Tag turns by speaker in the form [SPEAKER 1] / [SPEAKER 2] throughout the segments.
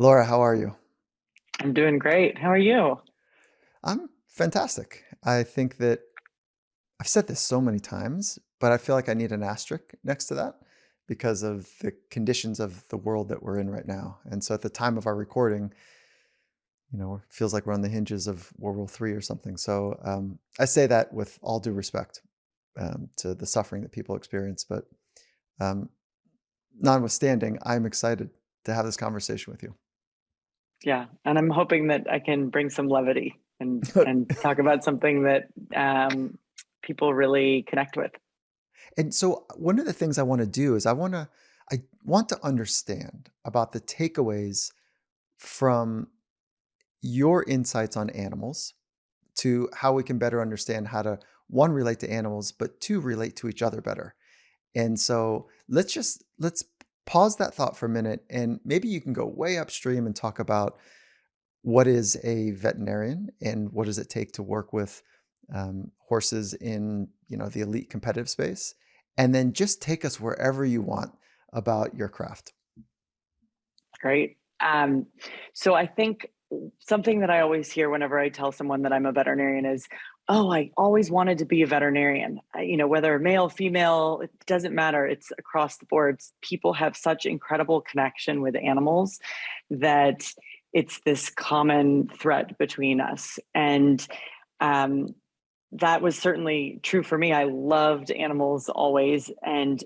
[SPEAKER 1] Laura, how are you?
[SPEAKER 2] I'm doing great. How are you?
[SPEAKER 1] I'm fantastic. I think that I've said this so many times, but I feel like I need an asterisk next to that because of the conditions of the world that we're in right now. And so at the time of our recording, it feels like we're on the hinges of World War III or something. So I say that with all due respect to the suffering that people experience. But um, notwithstanding, I'm excited to have this conversation with you.
[SPEAKER 2] Yeah, and I'm hoping that I can bring some levity and talk about something that people really connect with.
[SPEAKER 1] And so one of the things I want to do is I want to understand about the takeaways from your insights on animals to how we can better understand how to one relate to animals but two relate to each other better. And so let's pause that thought for a minute and maybe you can go way upstream and talk about what is a veterinarian and what does it take to work with horses in the elite competitive space, and then just take us wherever you want about your craft.
[SPEAKER 2] Great. So I think something that I always hear whenever I tell someone that I'm a veterinarian is, "Oh, I always wanted to be a veterinarian." Whether male, female, it doesn't matter. It's across the boards. People have such incredible connection with animals that it's this common thread between us. And um, that was certainly true for me. I loved animals always. And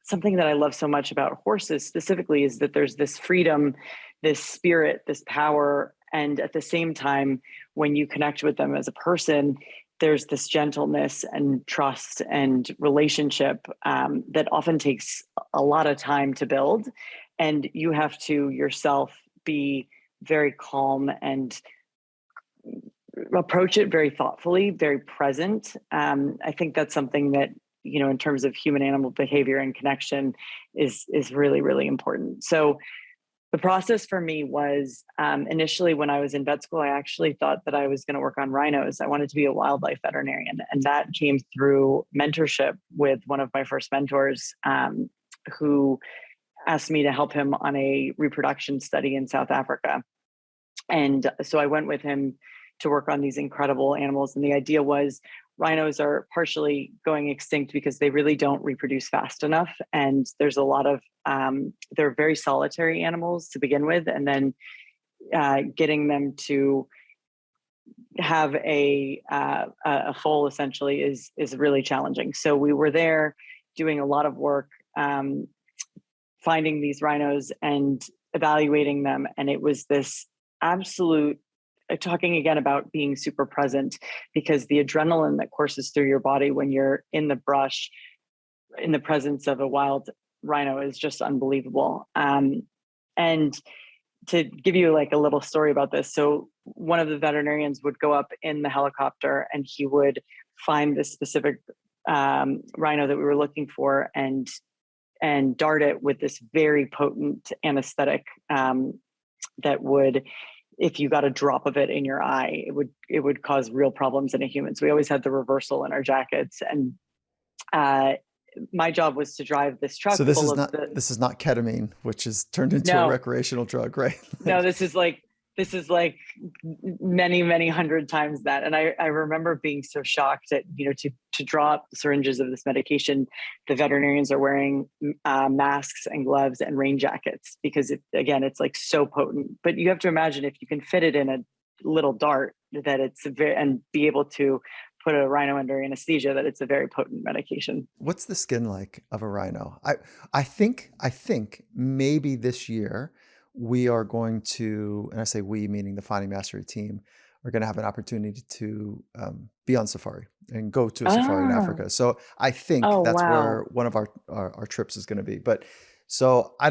[SPEAKER 2] something that I love so much about horses specifically is that there's this freedom, this spirit, this power. And at the same time, when you connect with them as a person, there's this gentleness and trust and relationship that often takes a lot of time to build. And you have to yourself be very calm and approach it very thoughtfully, very present. I think that's something that in terms of human animal behavior and connection is really really important. So the process for me was initially when I was in vet school, I actually thought that I was going to work on rhinos. I wanted to be a wildlife veterinarian, and that came through mentorship with one of my first mentors, who asked me to help him on a reproduction study in South Africa. And so I went with him to work on these incredible animals. And the idea was rhinos are partially going extinct because they really don't reproduce fast enough. And there's a lot of, they're very solitary animals to begin with. And then getting them to have a foal essentially is really challenging. So we were there doing a lot of work, finding these rhinos and evaluating them. And it was this absolute, talking again about being super present, because the adrenaline that courses through your body when you're in the brush in the presence of a wild rhino is just unbelievable. And to give you like a little story about this, so one of the veterinarians would go up in the helicopter and he would find this specific rhino that we were looking for and dart it with this very potent anesthetic, that would, if you got a drop of it in your eye, it would cause real problems in a human. So we always had the reversal in our jackets. And uh, my job was to drive this
[SPEAKER 1] So
[SPEAKER 2] truck
[SPEAKER 1] this
[SPEAKER 2] full
[SPEAKER 1] is
[SPEAKER 2] of
[SPEAKER 1] not
[SPEAKER 2] the
[SPEAKER 1] this is not ketamine, which is turned into a
[SPEAKER 2] no,
[SPEAKER 1] recreational drug, right?
[SPEAKER 2] no, this is like many many hundred times that. And I remember being so shocked that to draw up syringes of this medication, the veterinarians are wearing masks and gloves and rain jackets, because again it's like so potent. But you have to imagine, if you can fit it in a little dart, that it's very, and be able to put a rhino under anesthesia, that it's a very potent medication.
[SPEAKER 1] What's the skin like of a rhino? I think maybe this year we are going to, and I say we meaning the Finding Mastery team, are going to have an opportunity to be on safari and go to a safari in
[SPEAKER 2] Ah,
[SPEAKER 1] Africa. So I think
[SPEAKER 2] oh
[SPEAKER 1] that's where
[SPEAKER 2] wow.
[SPEAKER 1] one of our trips is going to be. But so I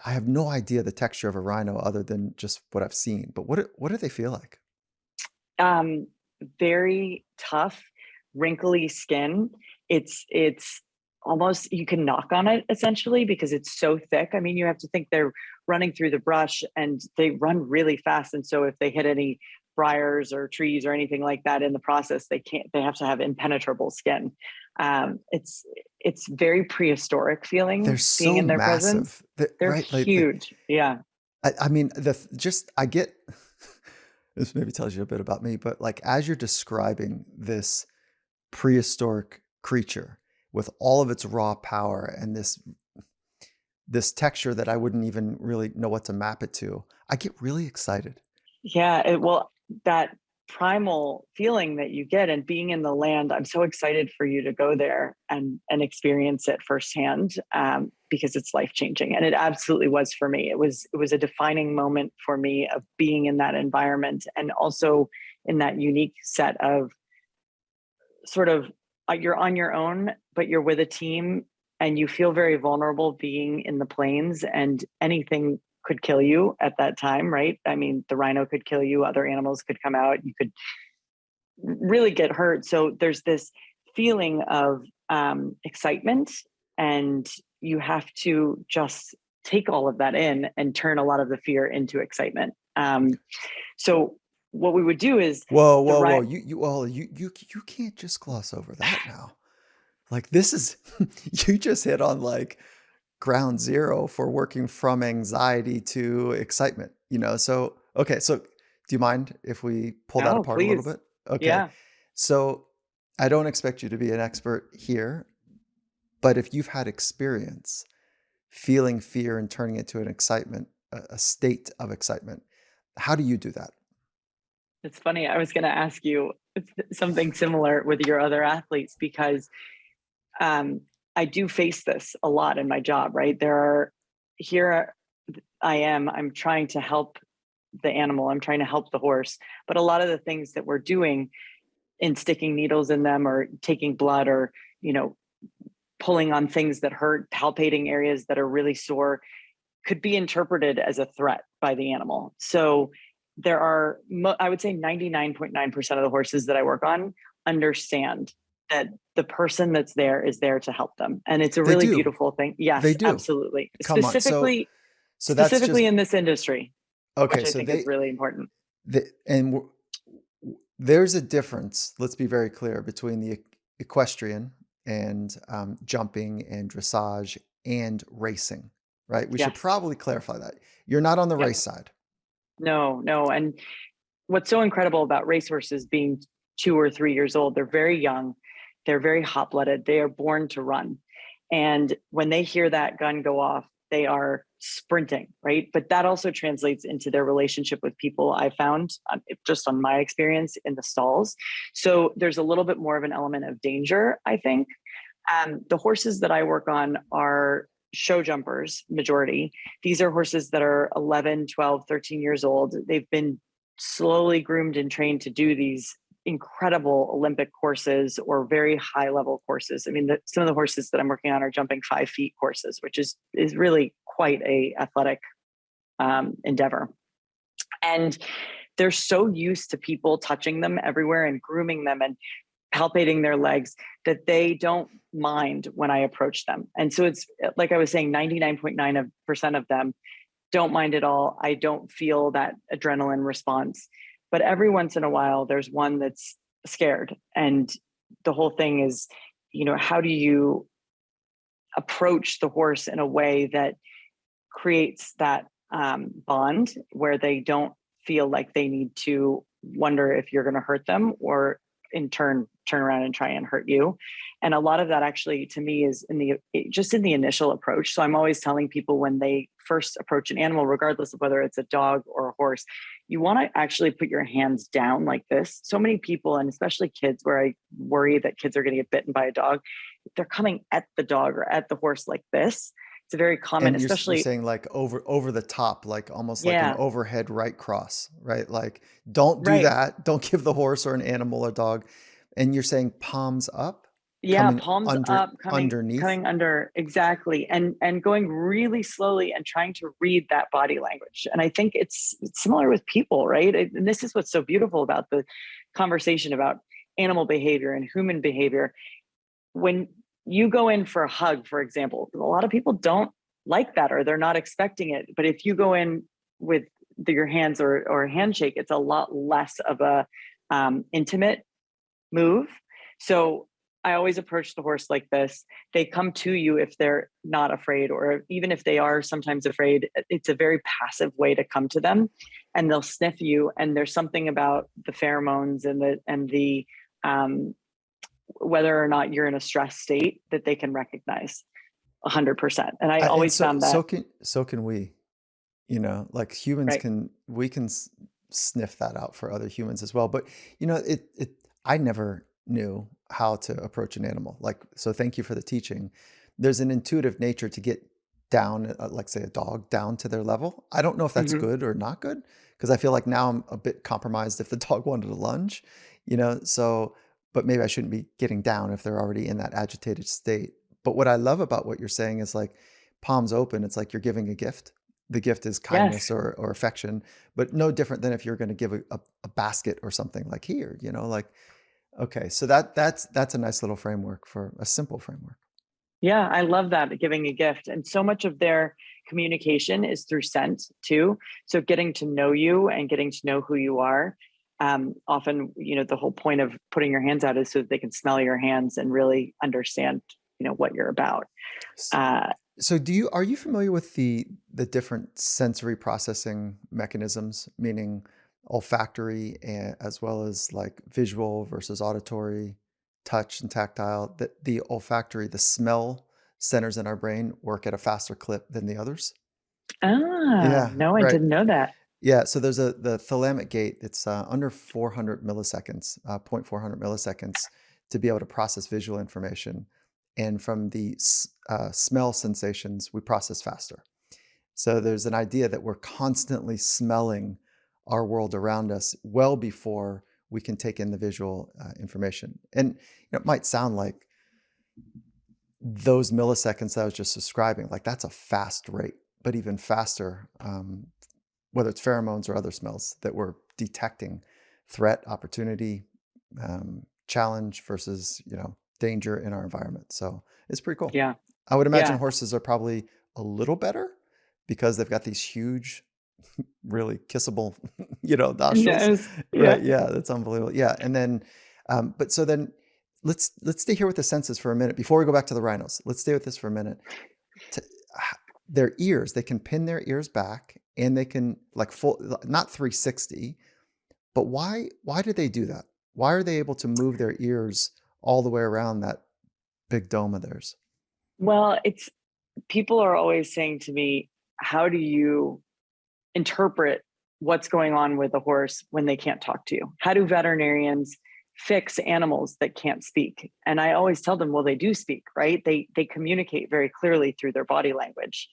[SPEAKER 1] have no idea the texture of a rhino other than just what I've seen. But what do they feel like?
[SPEAKER 2] Um, Very tough, wrinkly skin. It's almost, you can knock on it essentially because it's so thick. I mean, you have to think they're running through the brush and they run really fast. And so if they hit any briars or trees or anything like that in the process, they have to have impenetrable skin. It's very prehistoric
[SPEAKER 1] They're
[SPEAKER 2] feeling being
[SPEAKER 1] so
[SPEAKER 2] in their presence.
[SPEAKER 1] massive, that,
[SPEAKER 2] They're
[SPEAKER 1] right? Like
[SPEAKER 2] huge. Yeah.
[SPEAKER 1] I mean, just I get this maybe tells you a bit about me, but like as you're describing this prehistoric creature with all of its raw power and this texture that I wouldn't even really know what to map it to, I get really excited.
[SPEAKER 2] Yeah, well, that primal feeling that you get and being in the land, I'm so excited for you to go there and experience it firsthand, because it's life changing, and it absolutely was for me. It was a defining moment for me of being in that environment, and also in that unique set of sort of, you're on your own, but you're with a team, and you feel very vulnerable being in the plains, and anything could kill you at that time, right? I mean, the rhino could kill you, other animals could come out, you could really get hurt. So there's this feeling of excitement, and you have to just take all of that in and turn a lot of the fear into excitement. So what we would do is
[SPEAKER 1] Whoa,
[SPEAKER 2] the
[SPEAKER 1] whoa, whoa!
[SPEAKER 2] right.
[SPEAKER 1] You can't just gloss over that now. Like this is you just hit on like ground zero for working from anxiety to excitement, you know? So, okay, so do you mind if we pull that
[SPEAKER 2] No,
[SPEAKER 1] apart a little
[SPEAKER 2] please.
[SPEAKER 1] bit? Okay.
[SPEAKER 2] Yeah.
[SPEAKER 1] So, I don't expect you to be an expert here, but if you've had experience feeling fear and turning it to an excitement, a state of excitement, how do you do that?
[SPEAKER 2] It's funny. I was going to ask you something similar with your other athletes, because um, I do face this a lot in my job, right? Here I'm trying to help the animal, I'm trying to help the horse. But a lot of the things that we're doing in sticking needles in them or taking blood or, you know, pulling on things that hurt, palpating areas that are really sore, could be interpreted as a threat by the animal. So I would say 99.9% of the horses that I work on understand that the person that's there is there to help them. And it's a
[SPEAKER 1] They
[SPEAKER 2] really
[SPEAKER 1] do.
[SPEAKER 2] beautiful thing.
[SPEAKER 1] They
[SPEAKER 2] Yes,
[SPEAKER 1] do.
[SPEAKER 2] absolutely.
[SPEAKER 1] Come on. So that's
[SPEAKER 2] Specifically
[SPEAKER 1] just
[SPEAKER 2] in this industry,
[SPEAKER 1] okay,
[SPEAKER 2] which I
[SPEAKER 1] so
[SPEAKER 2] think is really important.
[SPEAKER 1] the and there's a difference, let's be very clear, between the equestrian and jumping and dressage and racing, right? We should
[SPEAKER 2] Yes.
[SPEAKER 1] probably clarify that. You're not on the
[SPEAKER 2] Yep.
[SPEAKER 1] race side.
[SPEAKER 2] No, no. And what's so incredible about racehorses being 2 or 3 years old, they're very young, they're very hot blooded, they are born to run. And when they hear that gun go off, they are sprinting, right? But that also translates into their relationship with people, I found, just on my experience in the stalls. So there's a little bit more of an element of danger, I think. The horses that I work on are show jumpers, majority. These are horses that are 11, 12, 13 years old. They've been slowly groomed and trained to do these incredible Olympic courses or very high level courses. I mean, some of the horses that I'm working on are jumping 5 feet courses, which is really quite a athletic endeavor. And they're so used to people touching them everywhere and grooming them and palpating their legs that they don't mind when I approach them. And so it's like I was saying, 99.9% of them don't mind at all. I don't feel that adrenaline response. But every once in a while, there's one that's scared. And the whole thing is, how do you approach the horse in a way that creates that bond where they don't feel like they need to wonder if you're going to hurt them or in turn around and try and hurt you. And a lot of that actually to me is just in the initial approach. So I'm always telling people when they first approach an animal, regardless of whether it's a dog or a horse, you want to actually put your hands down like this. So many people, and especially kids, where I worry that kids are going to get bitten by a dog, they're coming at the dog or at the horse like this. It's a very common,
[SPEAKER 1] And you're
[SPEAKER 2] especially,
[SPEAKER 1] saying like over the top, like almost like an
[SPEAKER 2] yeah,
[SPEAKER 1] overhead right cross, right? Like don't do
[SPEAKER 2] right.
[SPEAKER 1] that. Don't give the horse or an animal or dog. And you're saying palms up,
[SPEAKER 2] Yeah,
[SPEAKER 1] coming
[SPEAKER 2] palms up,
[SPEAKER 1] underneath.
[SPEAKER 2] coming under, exactly, and going really slowly and trying to read that body language. And I think it's similar with people, right? And this is what's so beautiful about the conversation about animal behavior and human behavior. When you go in for a hug, for example, a lot of people don't like that or they're not expecting it. But if you go in with your hands or a handshake, it's a lot less of a intimate move. So I always approach the horse like this. They come to you if they're not afraid, or even if they are sometimes afraid, it's a very passive way to come to them, and they'll sniff you. And there's something about the pheromones and the um, whether or not you're in a stress state that they can recognize 100%. And I
[SPEAKER 1] And
[SPEAKER 2] always found that,
[SPEAKER 1] so can we, like humans
[SPEAKER 2] right.
[SPEAKER 1] can, we can sniff that out for other humans as well. But I never knew how to approach an animal. Like, so thank you for the teaching. There's an intuitive nature to get down, like say a dog, down to their level. I don't know if that's
[SPEAKER 2] Mhm.
[SPEAKER 1] good or not good, because I feel like now I'm a bit compromised if the dog wanted to lunge, so, but maybe I shouldn't be getting down if they're already in that agitated state. But what I love about what you're saying is like palms open, it's like you're giving a gift. The gift is kindness
[SPEAKER 2] Yes.
[SPEAKER 1] or affection, but no different than if you're going to give a basket or something like here, like, okay. So that's a nice little framework for a simple framework.
[SPEAKER 2] Yeah, I love that, giving a gift. And so much of their communication is through scent too. So getting to know you and getting to know who you are. Often, the whole point of putting your hands out is so that they can smell your hands and really understand, what you're about.
[SPEAKER 1] S-
[SPEAKER 2] Uh,
[SPEAKER 1] So are you familiar with the different sensory processing mechanisms, meaning olfactory and as well as like visual versus auditory, touch and tactile, that the olfactory, the smell centers in our brain work at a faster clip than the others? Yeah,
[SPEAKER 2] no, I
[SPEAKER 1] right.
[SPEAKER 2] didn't know that.
[SPEAKER 1] Yeah, so there's the thalamic gate. It's under 400 milliseconds, 0.400 milliseconds to be able to process visual information. And from the smell sensations, we process faster. So there's an idea that we're constantly smelling our world around us well before we can take in the visual information. And it might sound like those milliseconds that I was just describing, like that's a fast rate, but even faster. Whether it's pheromones or other smells that we're detecting threat, opportunity, challenge versus, danger in our environment. So it's pretty cool.
[SPEAKER 2] Yeah.
[SPEAKER 1] I would imagine
[SPEAKER 2] Yeah.
[SPEAKER 1] horses are probably a little better because they've got these huge, really kissable, nostrils.
[SPEAKER 2] Yes. Yeah.
[SPEAKER 1] Right. Yeah. That's unbelievable. Yeah. And then, but so then let's stay here with the senses for a minute before we go back to the rhinos. Let's stay with this for a minute. To their ears, they can pin their ears back and they can like full not 360, but why do they do that? Why are they able to move their ears all the way around that big dome of theirs?
[SPEAKER 2] Well, it's people are always saying to me, how do you interpret what's going on with a horse when they can't talk to you? How do veterinarians fix animals that can't speak? And I always tell them, well, they do speak, right? They communicate very clearly through their body language,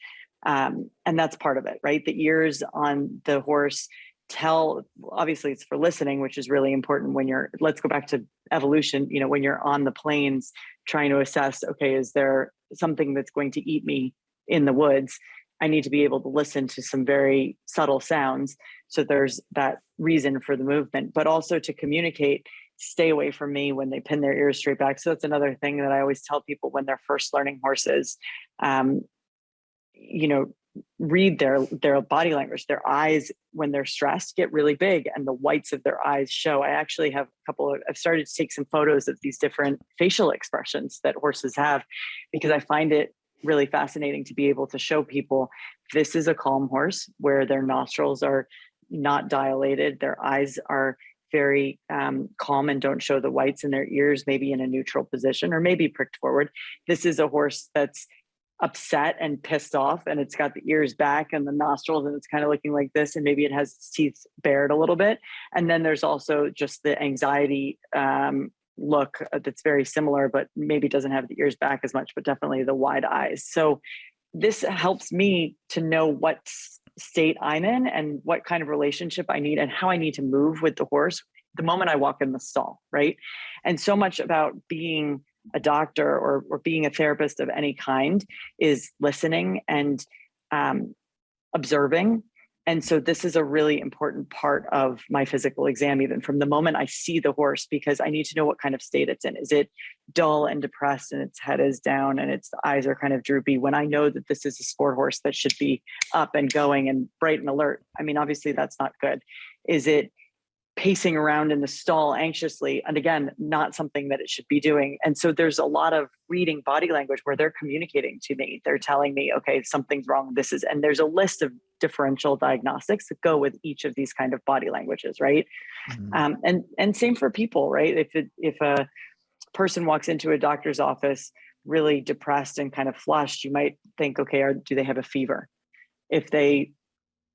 [SPEAKER 2] and that's part of it, right? The ears on the horse tell. Obviously, it's for listening, which is really important when you're. Let's go back to evolution. When you're on the plains trying to assess, okay, is there something that's going to eat me in the woods? I need to be able to listen to some very subtle sounds. So there's that reason for the movement, but also to communicate, stay away from me when they pin their ears straight back. So that's another thing that I always tell people when they're first learning horses. Um, you know, read their body language. Their eyes, when they're stressed, get really big and the whites of their eyes show. I actually have I've started to take some photos of these different facial expressions that horses have, because I find it really fascinating to be able to show people this is a calm horse where their nostrils are not dilated, their eyes are very calm and don't show the whites, in their ears maybe in a neutral position or maybe pricked forward. This is a horse that's upset and pissed off and it's got the ears back and the nostrils and it's kind of looking like this, and maybe it has its teeth bared a little bit. And then there's also just the anxiety look that's very similar, but maybe doesn't have the ears back as much, but definitely the wide eyes. So this helps me to know what state I'm in and what kind of relationship I need and how I need to move with the horse the moment I walk in the stall, right? And so much about being a doctor or being a therapist of any kind is listening and um, observing. And so this is a really important part of my physical exam, even from the moment I see the horse, because I need to know what kind of state it's in. Is it dull and depressed and its head is down and its eyes are kind of droopy, when I know that this is a sport horse that should be up and going and bright and alert? I mean, obviously that's not good. Is it pacing around in the stall anxiously. And again, not something that it should be doing. And so there's a lot of reading body language where they're communicating to me. They're telling me, okay, something's wrong. And there's a list of differential diagnostics that go with each of these kind of body languages, right?
[SPEAKER 1] Mhm.
[SPEAKER 2] And same for people, right? If a person walks into a doctor's office really depressed and kind of flushed, you might think, okay, do they have a fever? If they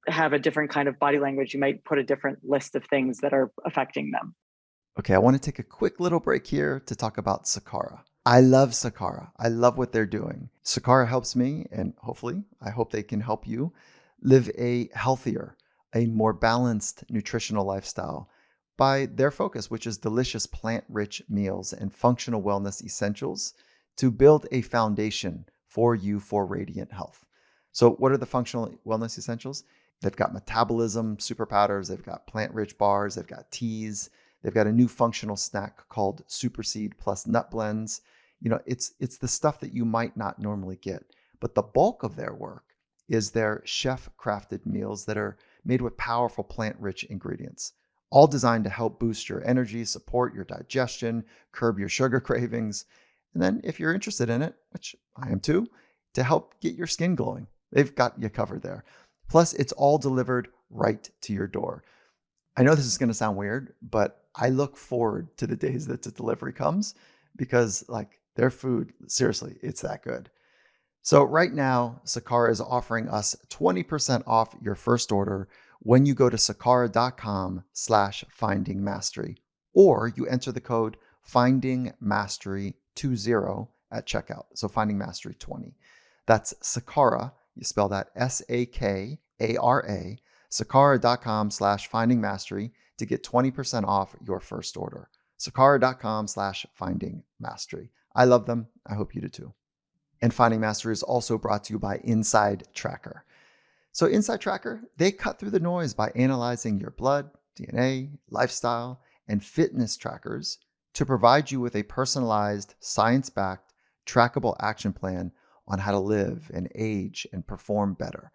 [SPEAKER 2] have a different kind of body language, you might put a different list of things that are affecting them.
[SPEAKER 1] Okay, I want to take a quick little break here to talk about Sakara. I love Sakara. I love what they're doing. Sakara helps me, and hopefully, I hope they can help you live a healthier, a more balanced nutritional lifestyle by their focus, which is delicious plant rich meals and functional wellness essentials to build a foundation for you for radiant health. So, what are the functional wellness essentials? They've got metabolism super powders, they've got plant rich bars, they've got teas, they've got a new functional snack called Super Seed Plus Nut Blends. It's the stuff that you might not normally get, but the bulk of their work is their chef crafted meals that are made with powerful plant rich ingredients, all designed to help boost your energy, support your digestion, curb your sugar cravings. And then, if you're interested in it, which I am too, to help get your skin glowing, they've got you covered there. Plus, it's all delivered right to your door. I know this is going to sound weird, but I look forward to the days that the delivery comes because, like, their food, seriously, it's that good. So right now, Sakara is offering us 20% off your first order when you go to sakara.com/findingmastery, or you enter the code findingmastery20 at checkout. So Finding Mastery 20. That's Sakara. You spell that Sakara, sakara.com/findingmastery to get 20% off your first order. sakara.com/findingmastery. I love them. I hope you do too. And Finding Mastery is also brought to you by Inside Tracker. So, Inside Tracker, they cut through the noise by analyzing your blood, DNA, lifestyle, and fitness trackers to provide you with a personalized, science backed, trackable action plan on how to live and age and perform better.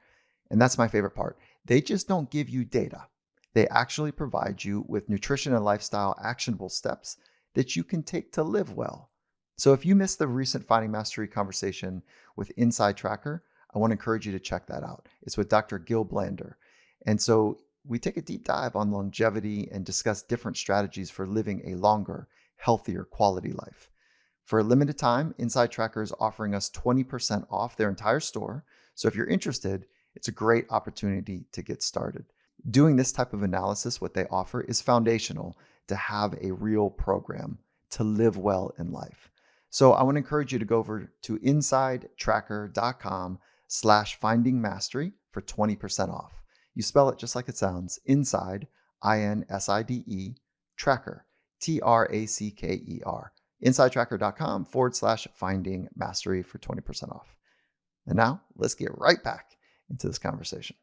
[SPEAKER 1] And that's my favorite part. They just don't give you data, they actually provide you with nutrition and lifestyle actionable steps that you can take to live well. So if you missed the recent Finding Mastery conversation with Inside Tracker, I want to encourage you to check that out. It's with Dr. Gil Blander. And so we take a deep dive on longevity and discuss different strategies for living a longer, healthier quality life. For a limited time, Inside Tracker is offering us 20% off their entire store. So if you're interested, it's a great opportunity to get started. Doing this type of analysis, what they offer, is foundational to have a real program to live well in life. So I want to encourage you to go over to insidetracker.com/findingmastery for 20% off. You spell it just like it sounds, inside, INSIDE, tracker, TRACKER. Insidetracker.com/finding mastery for 20% off. And now let's get right back into this conversation.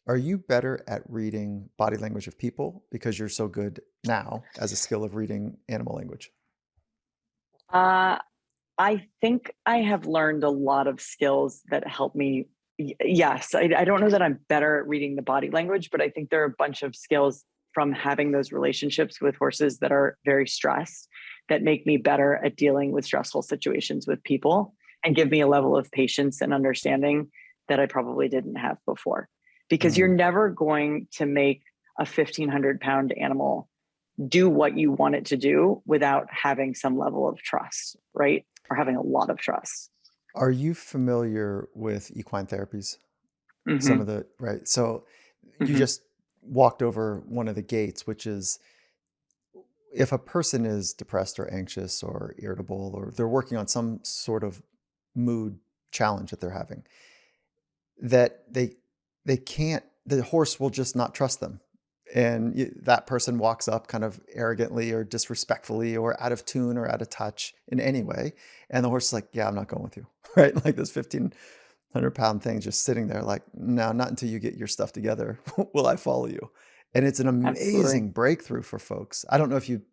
[SPEAKER 1] Are you better at reading body language of people because you're so good now as a skill of reading animal language?
[SPEAKER 2] Uh, I think I have learned a lot of skills that help me. Yes, I don't know that I'm better at reading the body language, but I think there are a bunch of skills from having those relationships with horses that are very stressed that make me better at dealing with stressful situations with people and give me a level of patience and understanding that I probably didn't have before. Because you're
[SPEAKER 1] Mm.
[SPEAKER 2] never going to make a 1,500-pound animal do what you want it to do without having some level of trust, right? Or having a lot of trust.
[SPEAKER 1] Are you familiar with equine therapies? Some of
[SPEAKER 2] Hmm.
[SPEAKER 1] the, right. So you
[SPEAKER 2] Hmm.
[SPEAKER 1] just walked over one of the gates, which is if a person is depressed or anxious or irritable, or they're working on some sort of mood challenge that they're having, that they can't, the horse will just not trust them. And that person walks up kind of arrogantly or disrespectfully or out of tune or out of touch in any way. And the horse is like, yeah, I'm not going with you. Right. Like this 1,500-pound thing just sitting there, like, no, not until you get your stuff together will I follow you. And it's an
[SPEAKER 2] Absolutely.
[SPEAKER 1] amazing breakthrough for folks. I don't know if you've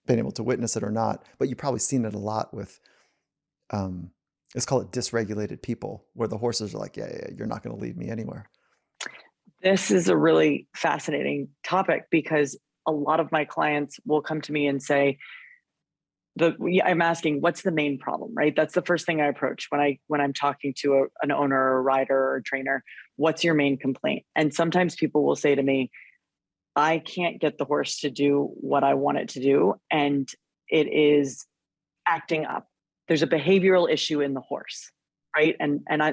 [SPEAKER 1] been able to witness it or not, but you've probably seen it a lot with, um, let's call it dysregulated people, where the horses are like, yeah, yeah, you're not going to lead me anywhere.
[SPEAKER 2] This is a really fascinating topic because a lot of my clients will come to me and say, I'm asking, what's the main problem, right? That's the first thing I approach when I'm talking to an owner or a rider or a trainer. What's your main complaint? And sometimes people will say to me, I can't get the horse to do what I want it to do, and it is acting up. There's a behavioral issue in the horse, right?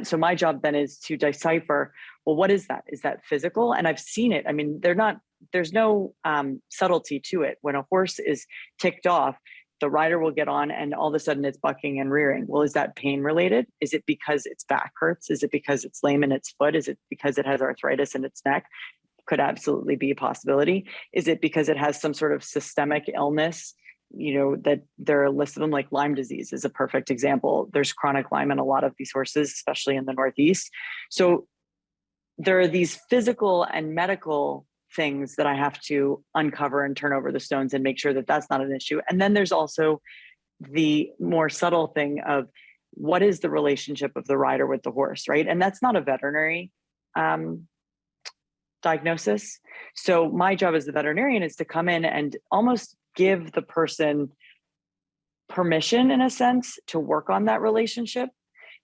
[SPEAKER 2] So my job then is to decipher, well, what is that? Is that physical? And I've seen it. I mean, there's no subtlety to it. When a horse is ticked off, the rider will get on and all of a sudden it's bucking and rearing. Well, is that pain related? Is it because its back hurts? Is it because it's lame in its foot? Is it because it has arthritis in its neck? Could absolutely be a possibility. Is it because it has some sort of systemic illness? That there are a list of them, like Lyme disease is a perfect example. There's chronic Lyme in a lot of these horses, especially in the Northeast. So there are these physical and medical things that I have to uncover and turn over the stones and make sure that that's not an issue. And then there's also the more subtle thing of what is the relationship of the rider with the horse, right? And that's not a veterinary diagnosis. So my job as the veterinarian is to come in and almost give the person permission, in a sense, to work on that relationship,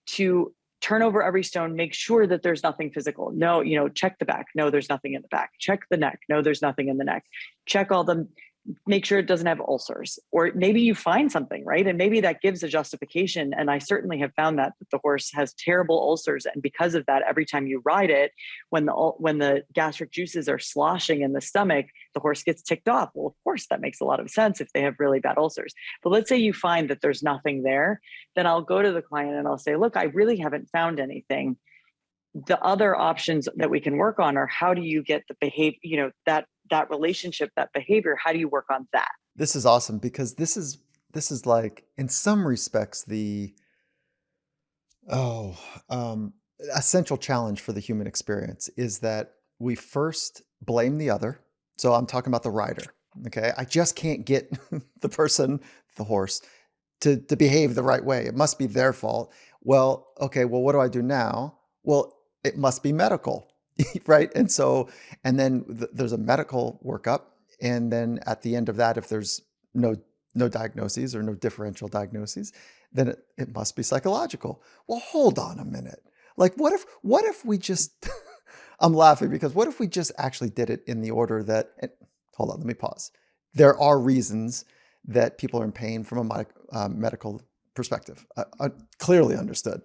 [SPEAKER 2] to turn over every stone, make sure that there's nothing physical. No, check the back. No, there's nothing in the back. Check the neck. No, there's nothing in the neck. Check all the, make sure it doesn't have ulcers. Or maybe you find something, right? And maybe that gives a justification. And I certainly have found that the horse has terrible ulcers. And because of that, every time you ride it, when the gastric juices are sloshing in the stomach, the horse gets ticked off. Well, of course, that makes a lot of sense if they have really bad ulcers. But let's say you find that there's nothing there, then I'll go to the client and I'll say, look, I really haven't found anything. The other options that we can work on are, how do you get the behavior, that relationship, that behavior, how do you work on that?
[SPEAKER 1] This is awesome because this is like, in some respects, the oh essential challenge for the human experience is that we first blame the other. So I'm talking about the rider. Okay. I just can't get the person, the horse, to behave the right way. It must be their fault. Well, okay, well, what do I do now? Well, it must be medical, right? And then there's a medical workup. And then at the end of that, if there's no diagnoses or no differential diagnoses, then it must be psychological. Well, hold on a minute. Like, what if we just, I'm laughing because what if we just actually did it in the order that, hold on, let me pause. There are reasons that people are in pain from a medical perspective. Clearly understood.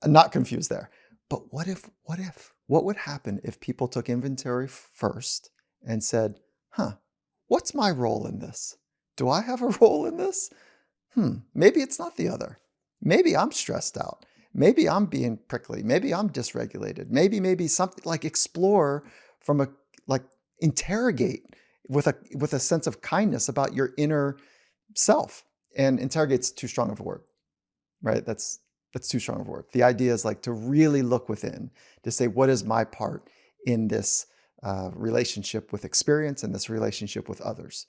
[SPEAKER 1] I'm not confused there. But what would happen if people took inventory first and said, what's my role in this? Do I have a role in this? Maybe it's not the other. Maybe I'm stressed out. Maybe I'm being prickly. Maybe I'm dysregulated. Maybe something, like explore interrogate with a sense of kindness about your inner self. And interrogate's too strong of a word, right? That's too strong of a word. The idea is like to really look within, to say, what is my part in this relationship with experience and this relationship with others?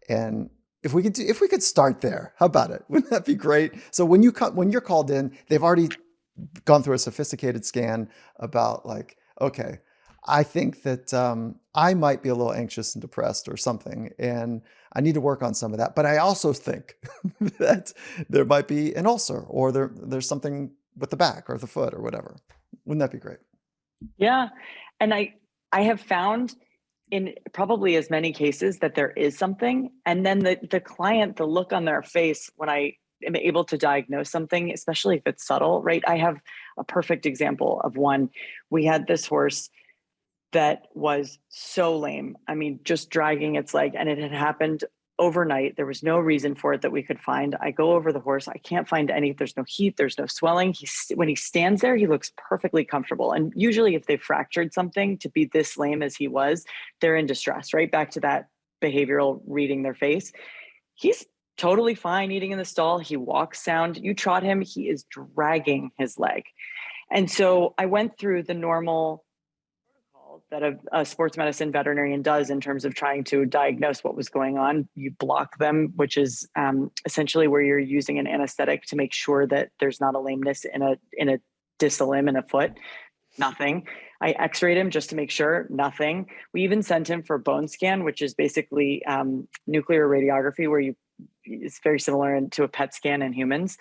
[SPEAKER 1] And if we could start there, how about it? Wouldn't that be great? So when you're called in, they've already gone through a sophisticated scan about, like, okay, I think that I might be a little anxious and depressed or something, and I need to work on some of that. But I also think that there might be an ulcer, or there's something with the back or the foot or whatever. Wouldn't that be great?
[SPEAKER 2] Yeah. And I have found in probably as many cases that there is something. And then the client, the look on their face when I am able to diagnose something, especially if it's subtle, right? I have a perfect example of one. We had this horse that was so lame. I mean, just dragging its leg, and it had happened overnight. There was no reason for it that we could find. I go over the horse. I can't find any. There's no heat. There's no swelling. When he stands there, he looks perfectly comfortable. And usually, if they fractured something, to be this lame as he was, they're in distress. Right back to that behavioral reading their face. He's totally fine eating in the stall. He walks sound. You trot him, he is dragging his leg. And so I went through the normal that a sports medicine veterinarian does in terms of trying to diagnose what was going on. You block them, which is essentially where you're using an anesthetic to make sure that there's not a lameness in a distal limb in a foot. Nothing. I x-rayed him just to make sure, nothing. We even sent him for a bone scan, which is basically nuclear radiography, where you it's very similar to a PET scan in humans.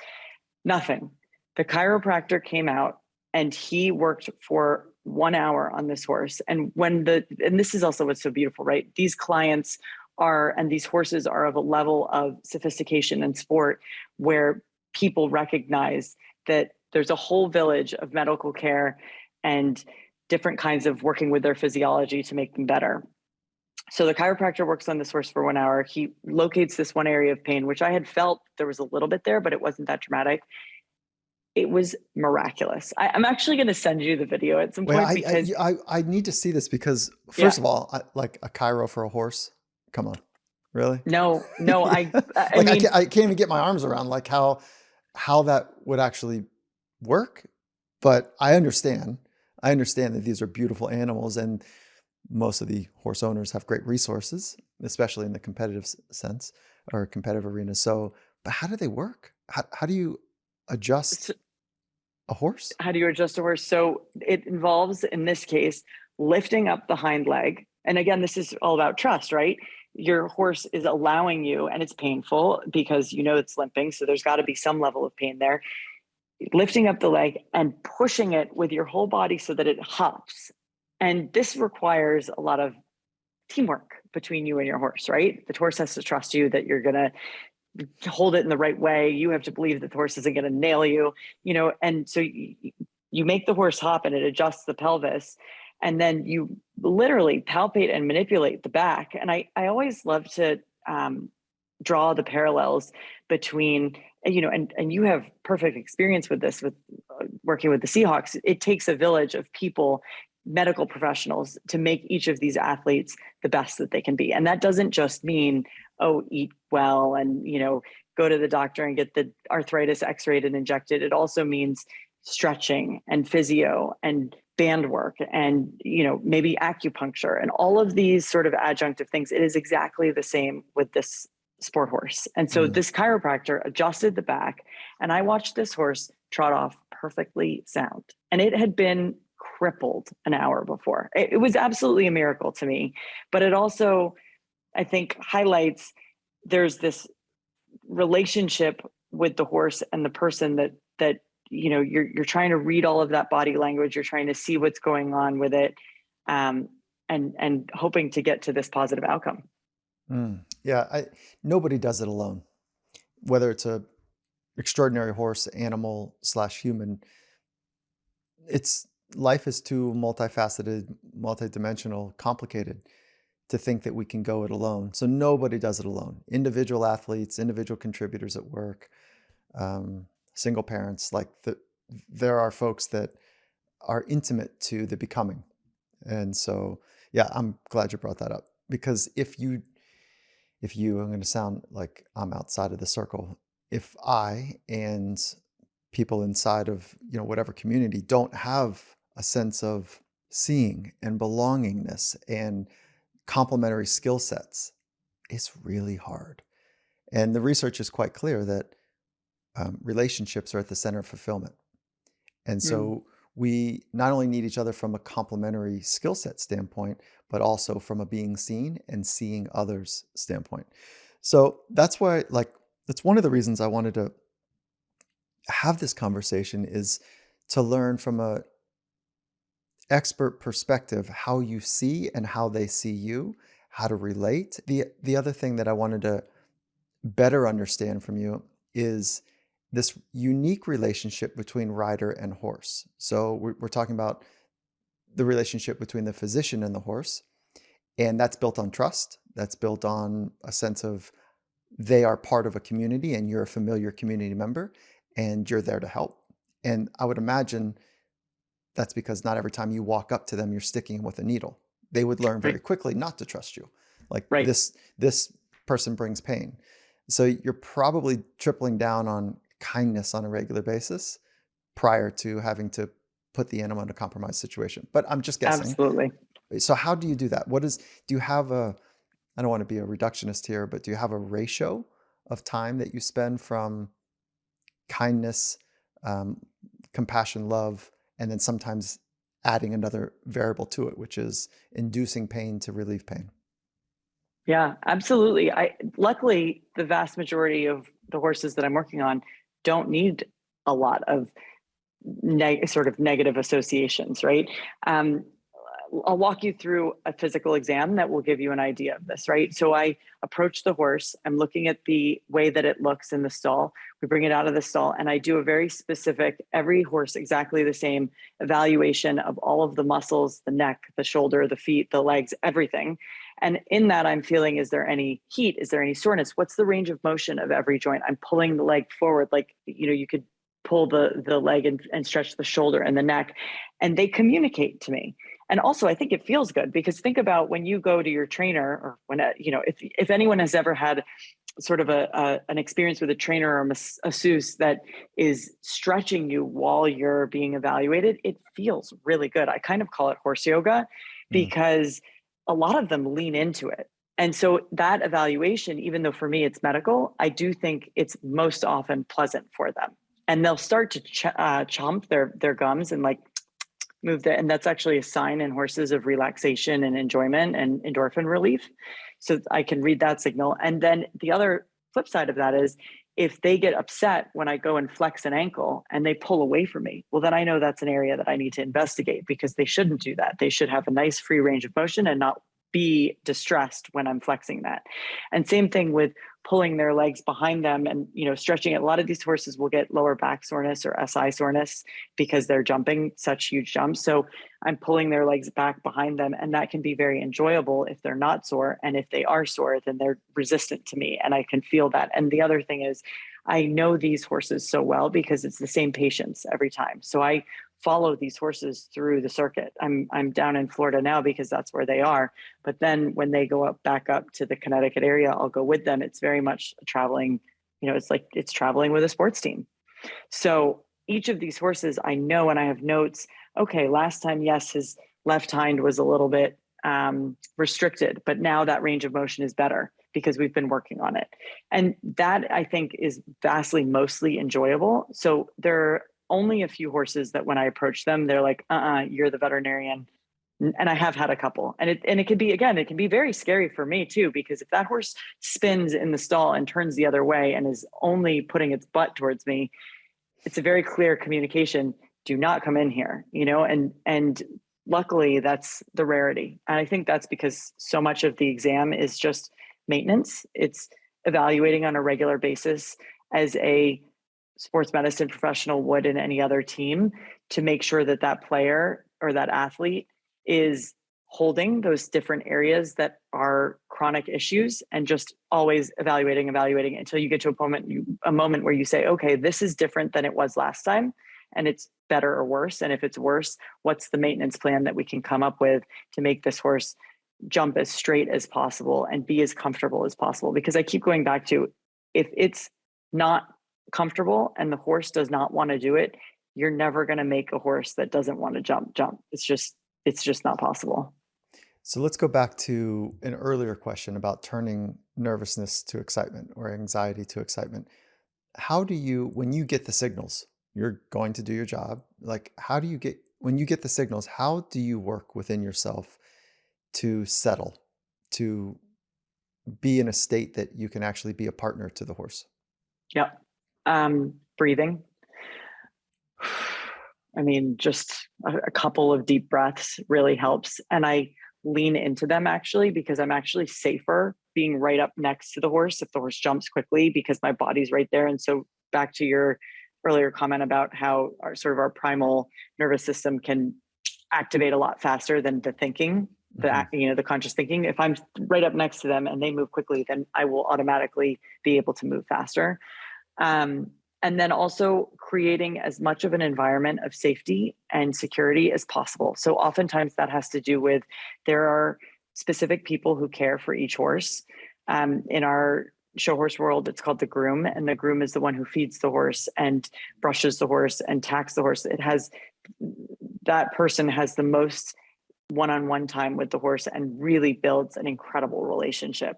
[SPEAKER 2] Nothing. The chiropractor came out and he worked for 1 hour on this horse. And this is also what's so beautiful, right? These clients and these horses are of a level of sophistication and sport where people recognize that there's a whole village of medical care and different kinds of working with their physiology to make them better. So the chiropractor works on this horse for 1 hour. He locates this one area of pain, which I had felt there was a little bit there, but it wasn't that dramatic. It was miraculous. I'm actually going to send you the video at some
[SPEAKER 1] Wait,
[SPEAKER 2] point because,
[SPEAKER 1] I need to see this because first
[SPEAKER 2] yeah,
[SPEAKER 1] of all, like a Cairo for a horse. Come on, really?
[SPEAKER 2] no, no, I
[SPEAKER 1] Like
[SPEAKER 2] mean,
[SPEAKER 1] I can't even get my arms around like how that would actually work. But I understand. I understand that these are beautiful animals, and most of the horse owners have great resources, especially in the competitive sense or competitive arena. So, but how do they work? How do you adjust a horse?
[SPEAKER 2] how do you adjust a horse? So it involves, in this case, lifting up the hind leg. And again, this is all about trust, right? Your horse is allowing you, and it's painful because you know it's limping. So there's got to be some level of pain there. Lifting up the leg and pushing it with your whole body so that it hops. And this requires a lot of teamwork between you and your horse, right? The horse has to trust you that you're going to hold it in the right way. You have to believe that the horse isn't going to nail you, and so you make the horse hop and it adjusts the pelvis. And then you literally palpate and manipulate the back. And I always love to draw the parallels between, and you have perfect experience with this, with working with the Seahawks. It takes a village of people, medical professionals, to make each of these athletes the best that they can be. And that doesn't just mean, oh, eat well and, go to the doctor and get the arthritis x-rayed and injected. It also means stretching and physio and band work and, maybe acupuncture and all of these sort of adjunctive things. It is exactly the same with this sport horse. And so
[SPEAKER 1] Mm.
[SPEAKER 2] this chiropractor adjusted the back, and I watched this horse trot off perfectly sound. And it had been crippled an hour before. It was absolutely a miracle to me. But it also, I think, highlights there's this relationship with the horse and the person that you're trying to read all of that body language. You're trying to see what's going on with it, and hoping to get to this positive outcome.
[SPEAKER 1] Mm. Yeah, nobody does it alone. Whether it's a extraordinary horse, animal slash human, it's life is too multifaceted, multidimensional, complicated to think that we can go it alone. So nobody does it alone. Individual athletes, individual contributors at work, um, single parents, there are folks that are intimate to the becoming. And so, yeah, I'm glad you brought that up because I'm going to sound like I'm outside of the circle. If I and people inside of, whatever community don't have a sense of seeing and belongingness and complementary skill sets, it's really hard. And the research is quite clear that relationships are at the center of fulfillment. And
[SPEAKER 2] Mm.
[SPEAKER 1] so we not only need each other from a complementary skill set standpoint, but also from a being seen and seeing others standpoint. So that's why, that's one of the reasons I wanted to have this conversation is to learn from a expert perspective how you see and how they see you, how to relate. The other thing that I wanted to better understand from you is this unique relationship between rider and horse. So we're talking about the relationship between the physician and the horse, and that's built on trust. That's built on a sense of they are part of a community and you're a familiar community member and you're there to help. And I would imagine that's because not every time you walk up to them, you're sticking them with a needle. They would learn very
[SPEAKER 2] Right.
[SPEAKER 1] quickly not to trust you. Like
[SPEAKER 2] Right.
[SPEAKER 1] this person brings pain. So you're probably tripling down on kindness on a regular basis prior to having to put the animal in a compromised situation. But I'm just guessing.
[SPEAKER 2] Absolutely.
[SPEAKER 1] So how do you do that? Do you have I don't want to be a reductionist here, but do you have a ratio of time that you spend from kindness, um, compassion, love, and then sometimes adding another variable to it, which is inducing pain to relieve pain.
[SPEAKER 2] Yeah, absolutely. I luckily the vast majority of the horses that I'm working on don't need a lot of sort of negative associations, right? Um, I'll walk you through a physical exam that will give you an idea of this, right? So I approach the horse. I'm looking at the way that it looks in the stall. We bring it out of the stall, and I do a very specific, every horse exactly the same evaluation of all of the muscles, the neck, the shoulder, the feet, the legs, everything. And in that, I'm feeling, is there any heat? Is there any soreness? What's the range of motion of every joint? I'm pulling the leg forward, like, you could pull the leg and stretch the shoulder and the neck, and they communicate to me. And also, I think it feels good because think about when you go to your trainer, or when if anyone has ever had sort of an experience with a trainer or a masseuse that is stretching you while you're being evaluated, it feels really good. I kind of call it horse yoga
[SPEAKER 1] Mm.
[SPEAKER 2] because a lot of them lean into it. And so that evaluation, even though for me it's medical, I do think it's most often pleasant for them. And they'll start to chomp their gums and like move that, and that's actually a sign in horses of relaxation and enjoyment and endorphin relief. So I can read that signal. And then the other flip side of that is if they get upset when I go and flex an ankle and they pull away from me, well, then I know that's an area that I need to investigate because they shouldn't do that. They should have a nice free range of motion and not be distressed when I'm flexing that. And same thing with pulling their legs behind them and stretching it. A lot of these horses will get lower back soreness or SI soreness because they're jumping such huge jumps. So I'm pulling their legs back behind them, and that can be very enjoyable if they're not sore. And if they are sore, then they're resistant to me, and I can feel that. And the other thing is, I know these horses so well because it's the same patients every time. So I follow these horses through the circuit. I'm down in Florida now because that's where they are. But then when they go back up to the Connecticut area, I'll go with them. It's very much traveling, it's like it's traveling with a sports team. So each of these horses, I know, and I have notes. Okay, last time, yes, his left hind was a little bit restricted, but now that range of motion is better because we've been working on it. And that I think is vastly, mostly enjoyable. So there are only a few horses that when I approach them, they're like, you're the veterinarian. And I have had a couple, and it can be, again, it can be very scary for me too, because if that horse spins in the stall and turns the other way and is only putting its butt towards me, it's a very clear communication: do not come in here, and luckily that's the rarity. And I think that's because so much of the exam is just maintenance. It's evaluating on a regular basis as a sports medicine professional would in any other team, to make sure that that player or that athlete is holding those different areas that are chronic issues, and just always evaluating until you get to a moment where you say, okay, this is different than it was last time, and it's better or worse. And if it's worse, what's the maintenance plan that we can come up with to make this horse jump as straight as possible and be as comfortable as possible? Because I keep going back to, if it's not comfortable and the horse does not want to do it, you're never going to make a horse that doesn't want to jump. It's just not possible.
[SPEAKER 1] So let's go back to an earlier question about turning nervousness to excitement or anxiety to excitement. How do you, when you get the signals, you're going to do your job, like how do you get, when you get the signals, how do you work within yourself to settle, to be in a state that you can actually be a partner to the horse?
[SPEAKER 2] Yep. Breathing. I mean, just a couple of deep breaths really helps. And I lean into them actually because I'm actually safer being right up next to the horse if the horse jumps quickly, because my body's right there. And so back to your earlier comment about how our primal nervous system can activate a lot faster than the thinking,
[SPEAKER 1] Hmm.
[SPEAKER 2] the conscious thinking. If I'm right up next to them and they move quickly, then I will automatically be able to move faster. Um, and then also creating as much of an environment of safety and security as possible. So oftentimes that has to do with, there are specific people who care for each horse. In our show horse world, it's called the groom, and the groom is the one who feeds the horse and brushes the horse and tacks the horse. That person has the most one-on-one time with the horse and really builds an incredible relationship.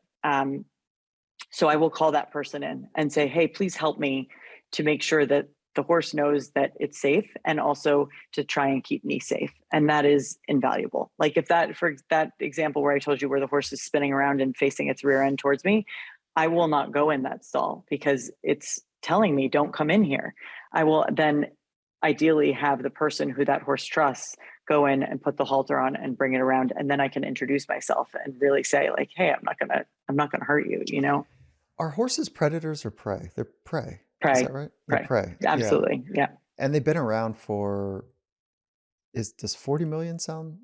[SPEAKER 2] So I will call that person in and say, hey, please help me to make sure that the horse knows that it's safe, and also to try and keep me safe. And that is invaluable. Like if that, for that example where I told you where the horse is spinning around and facing its rear end towards me, I will not go in that stall because it's telling me, don't come in here. I will then ideally have the person who that horse trusts go in and put the halter on and bring it around. And then I can introduce myself and really say like, hey, I'm not gonna hurt you, you know?
[SPEAKER 1] Are horses predators or prey? They're prey. Is that
[SPEAKER 2] Pray,
[SPEAKER 1] right? They're
[SPEAKER 2] pray.
[SPEAKER 1] prey. Yeah.
[SPEAKER 2] Absolutely. Yeah.
[SPEAKER 1] And they've been around for is does 40 million sound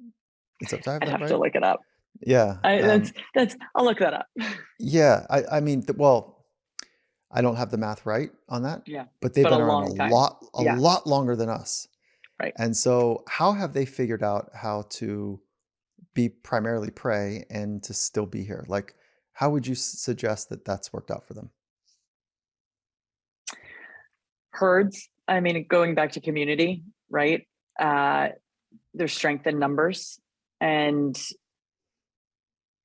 [SPEAKER 1] do I have
[SPEAKER 2] I'd
[SPEAKER 1] that
[SPEAKER 2] have to
[SPEAKER 1] right?
[SPEAKER 2] look it up.
[SPEAKER 1] Yeah.
[SPEAKER 2] I'll look that up.
[SPEAKER 1] Yeah. I mean, well, I don't have the math right on that,
[SPEAKER 2] Yeah.
[SPEAKER 1] but they've
[SPEAKER 2] But a
[SPEAKER 1] been around
[SPEAKER 2] long time.
[SPEAKER 1] a
[SPEAKER 2] Yeah.
[SPEAKER 1] lot longer than us.
[SPEAKER 2] Right.
[SPEAKER 1] And so how have they figured out how to be primarily prey and to still be here? Like, how would you suggest that that's worked out for them?
[SPEAKER 2] Herds. I mean, going back to community, right? Uh, there's strength in numbers. And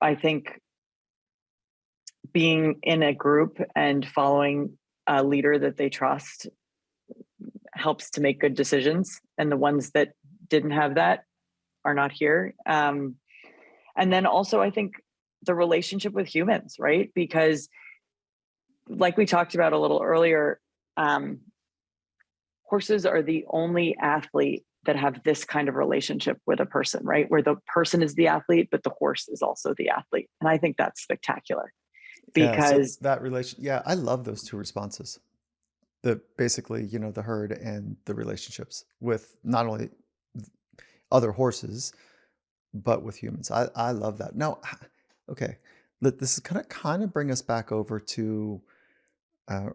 [SPEAKER 2] I think being in a group and following a leader that they trust helps to make good decisions. And the ones that didn't have that are not here. And then also, I think the relationship with humans, right? Because, like we talked about a little earlier, um, horses are the only athlete that have this kind of relationship with a person, right? Where the person is the athlete, but the horse is also the athlete. And I think that's spectacular
[SPEAKER 1] Yeah, so
[SPEAKER 2] because
[SPEAKER 1] that relation yeah, I love those 2 responses. The basically, the herd and the relationships with not only th other horses, but with humans. I love that. Now, okay, this is gonna kinda bring us back over to,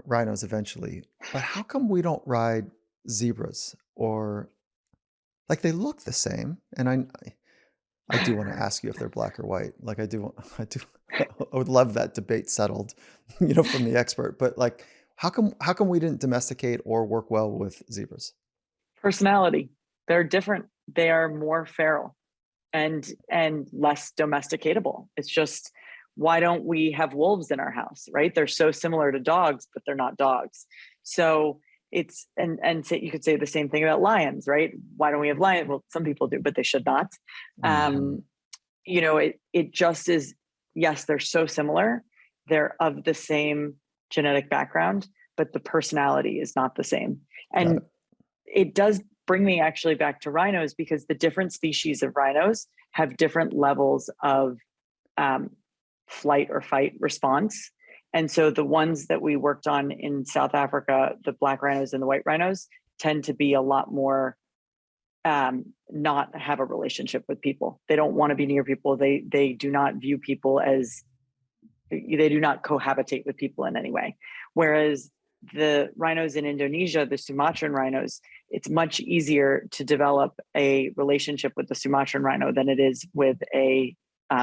[SPEAKER 1] rhinos eventually, but how come we don't ride zebras or like, they look the same, and I do wanna ask you if they're black or white. Like, I do I do I would love that debate settled, from the expert, but, like, how come we didn't domesticate or work well with zebras?
[SPEAKER 2] personality, they're different. They are more feral and less domesticatable. It's just, why don't we have wolves in our house, right? They're so similar to dogs, but they're not dogs. So it's you could say the same thing about lions, right? Why don't we have lions? Well, some people do, but they should not.
[SPEAKER 1] Mhm.
[SPEAKER 2] Um, it just is. Yes, they're so similar. They're of the same genetic background, but the personality is not the same.
[SPEAKER 1] Got
[SPEAKER 2] And
[SPEAKER 1] it.
[SPEAKER 2] it does bring me actually back to rhinos, because the different species of rhinos have different levels of um, flight or fight response. And so the ones that we worked on in South Africa, the black rhinos and the white rhinos, tend to be a lot more not have a relationship with people. They don't want to be near people. They do not view people as, they do not cohabitate with people in any way. Whereas the rhinos in Indonesia, the Sumatran rhinos, it's much easier to develop a relationship with the Sumatran rhino than it is with a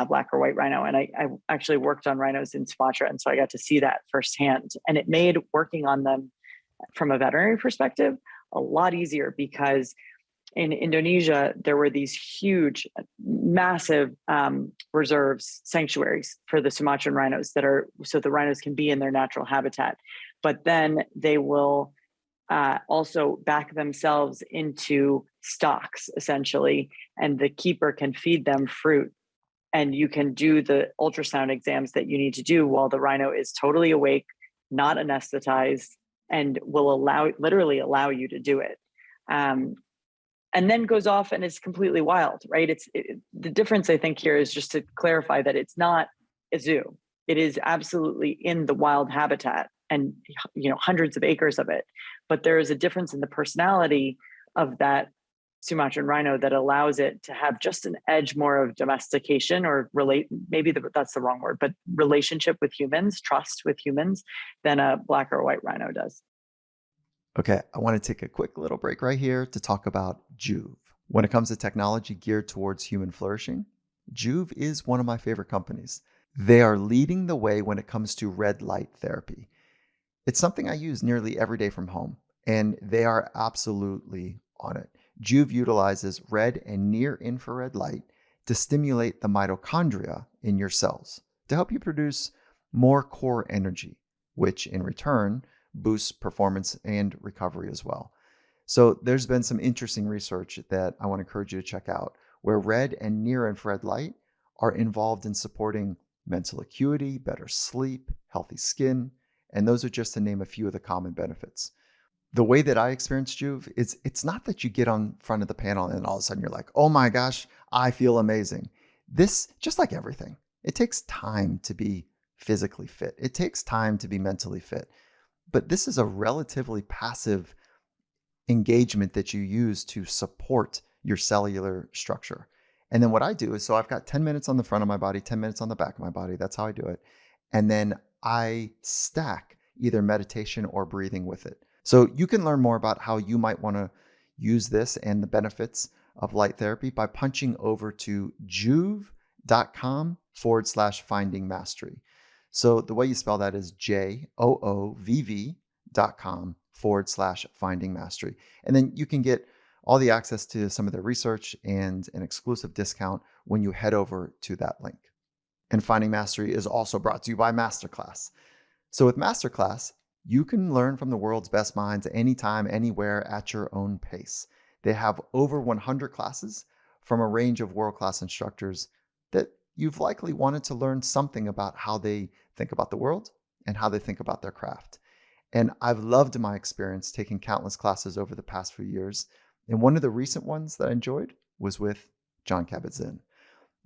[SPEAKER 2] black or white rhino. And I actually worked on rhinos in Sumatra, and so I got to see that firsthand. And it made working on them from a veterinary perspective a lot easier, because in Indonesia, there were these huge, massive reserves, sanctuaries for the Sumatran rhinos that are so the rhinos can be in their natural habitat. But then they will also back themselves into stocks, essentially, and the keeper can feed them fruit. And you can do the ultrasound exams that you need to do while the rhino is totally awake, not anesthetized, and will literally allow you to do it. Um, and then goes off and is completely wild, right? The difference I think here is just to clarify that it's not a zoo. It is absolutely in the wild habitat, and hundreds of acres of it. But there is a difference in the personality of that Sumatran rhino that allows it to have just an edge more of domestication, or that's the wrong word, but relationship with humans, trust with humans, than a black or white rhino does.
[SPEAKER 1] Okay, I wanna take a quick little break right here to talk about Joovv. When it comes to technology geared towards human flourishing, Joovv is one of my favorite companies. They are leading the way when it comes to red light therapy. It's something I use nearly every day from home, and they are absolutely on it. Joovv utilizes red and near infrared light to stimulate the mitochondria in your cells to help you produce more core energy, which in return boosts performance and recovery as well. So there's been some interesting research that I want to encourage you to check out, where red and near infrared light are involved in supporting mental acuity, better sleep, healthy skin, and those are just to name a few of the common benefits. The way that I experienced Juve is it's not that you get on front of the panel and all of a sudden you're like, oh my gosh, I feel amazing. This, just like everything, it takes time to be physically fit. It takes time to be mentally fit. But this is a relatively passive engagement that you use to support your cellular structure. And then what I do is, so I've got 10 minutes on the front of my body, 10 minutes on the back of my body. That's how I do it. And then I stack either meditation or breathing with it. So you can learn more about how you might want to use this and the benefits of light therapy by punching over to joovv.com/finding mastery. So the way you spell that is joovv.com/finding mastery. And then you can get all the access to some of their research and an exclusive discount when you head over to that link. And Finding Mastery is also brought to you by Masterclass. So with Masterclass, you can learn from the world's best minds anytime, anywhere, at your own pace. They have over 100 classes from a range of world-class instructors that you've likely wanted to learn something about how they think about the world and how they think about their craft. And I've loved my experience taking countless classes over the past few years. And one of the recent ones that I enjoyed was with John Kabat-Zinn.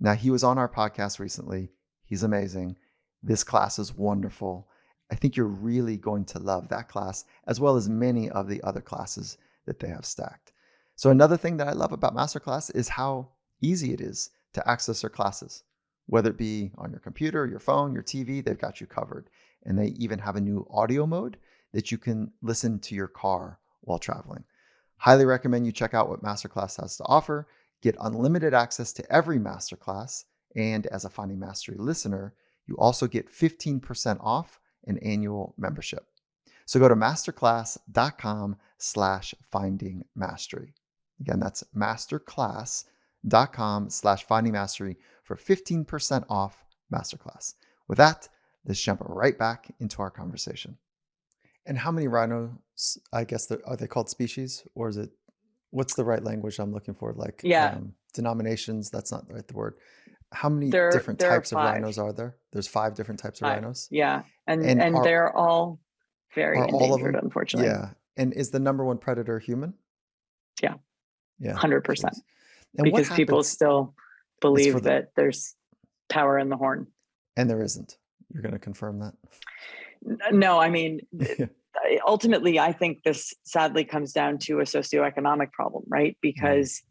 [SPEAKER 1] Now, he was on our podcast recently. He's amazing. This class is wonderful. I think you're really going to love that class, as well as many of the other classes that they have stacked. So another thing that I love about Masterclass is how easy it is to access their classes. Whether it be on your computer, your phone, your TV, they've got you covered. And they even have a new audio mode that you can listen to your car while traveling. Highly recommend you check out what Masterclass has to offer. Get unlimited access to every Masterclass. And as a Finding Mastery listener, you also get 15% off an annual membership. So go to masterclass.com/finding mastery. Again, that's masterclass.com/finding mastery for 15% off Masterclass. With that, let's jump right back into our conversation. And how many rhinos, I guess, are they called species, or is it, what's the right language I'm looking for? Like
[SPEAKER 2] Yeah,
[SPEAKER 1] denominations, that's not the right word. How many
[SPEAKER 2] there
[SPEAKER 1] different
[SPEAKER 2] there are
[SPEAKER 1] types of
[SPEAKER 2] five.
[SPEAKER 1] rhinos are there? There's 5 different types of
[SPEAKER 2] Five.
[SPEAKER 1] rhinos.
[SPEAKER 2] Yeah. And
[SPEAKER 1] And
[SPEAKER 2] they're all very
[SPEAKER 1] are all of
[SPEAKER 2] endangered,
[SPEAKER 1] them?
[SPEAKER 2] unfortunately.
[SPEAKER 1] Yeah. And is the number one predator human?
[SPEAKER 2] Yeah,
[SPEAKER 1] Yeah.
[SPEAKER 2] 100%.
[SPEAKER 1] Jeez. And what
[SPEAKER 2] Because people
[SPEAKER 1] happens
[SPEAKER 2] still
[SPEAKER 1] is for
[SPEAKER 2] believe
[SPEAKER 1] the,
[SPEAKER 2] that there's power in the horn.
[SPEAKER 1] and there isn't. You're going to confirm that?
[SPEAKER 2] No, I mean,
[SPEAKER 1] Yeah.
[SPEAKER 2] ultimately, I think this sadly comes down to a socioeconomic problem, right?
[SPEAKER 1] Mm.
[SPEAKER 2] Because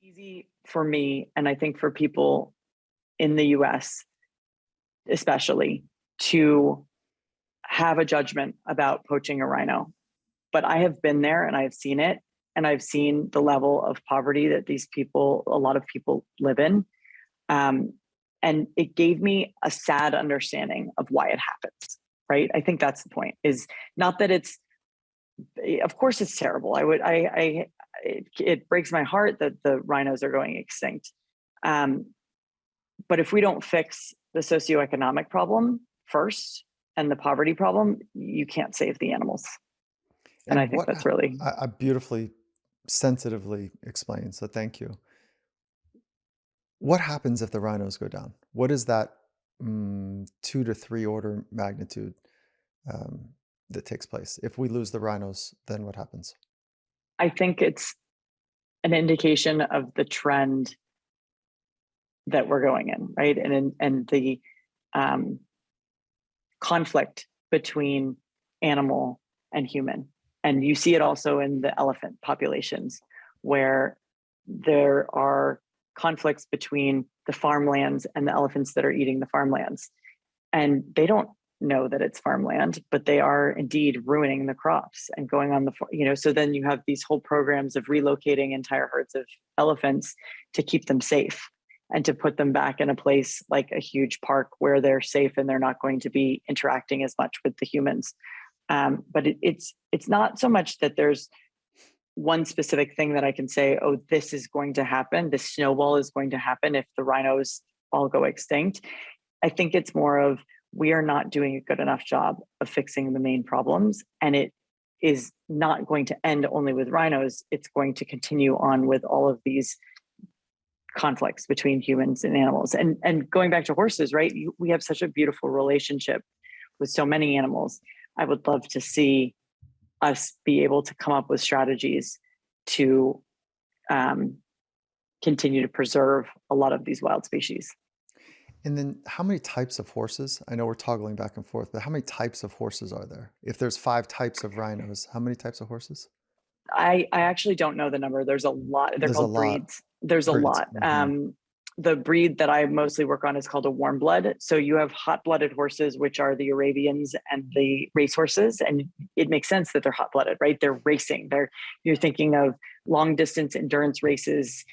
[SPEAKER 2] easy for me, and I think for people in the US, especially, to have a judgment about poaching a rhino. But I have been there and I've seen it. And I've seen the level of poverty that these people, a lot of people live in. Um, and it gave me a sad understanding of why it happens, right? I think that's the point, is not that it's, of course it's terrible. It breaks my heart that the rhinos are going extinct. Um, but if we don't fix the socioeconomic problem first and the poverty problem, you can't save the animals. And I
[SPEAKER 1] And
[SPEAKER 2] think that's really,
[SPEAKER 1] I beautifully, sensitively explained. So thank you. What happens if the rhinos go down? What is that 2 to 3 order magnitude um, that takes place? If we lose the rhinos, then what happens?
[SPEAKER 2] I think it's an indication of the trend that we're going in, right? And the um, conflict between animal and human. And you see it also in the elephant populations, where there are conflicts between the farmlands and the elephants that are eating the farmlands. And they don't know that it's farmland, but they are indeed ruining the crops and going on so then you have these whole programs of relocating entire herds of elephants to keep them safe and to put them back in a place like a huge park where they're safe and they're not going to be interacting as much with the humans. But it's not so much that there's one specific thing that I can say, oh, this is going to happen. This snowball is going to happen if the rhinos all go extinct. I think it's more of we are not doing a good enough job of fixing the main problems. And it is not going to end only with rhinos. It's going to continue on with all of these conflicts between humans and animals. And going back to horses, right? We have such a beautiful relationship with so many animals. I would love to see us be able to come up with strategies to continue to preserve a lot of these wild species.
[SPEAKER 1] And then how many types of horses? I know we're toggling back and forth, but how many types of horses are there? If there's 5 types of rhinos, how many types of horses?
[SPEAKER 2] I actually don't know the number. There's a lot. They're
[SPEAKER 1] There's a
[SPEAKER 2] called
[SPEAKER 1] lot.
[SPEAKER 2] breeds. There's a
[SPEAKER 1] Breeds.
[SPEAKER 2] lot.
[SPEAKER 1] Mhm.
[SPEAKER 2] The breed that I mostly work on is called a warm blood. So you have hot blooded horses, which are the Arabians and the race horses. And it makes sense that they're hot blooded, right? They're racing. You're thinking of long distance endurance races.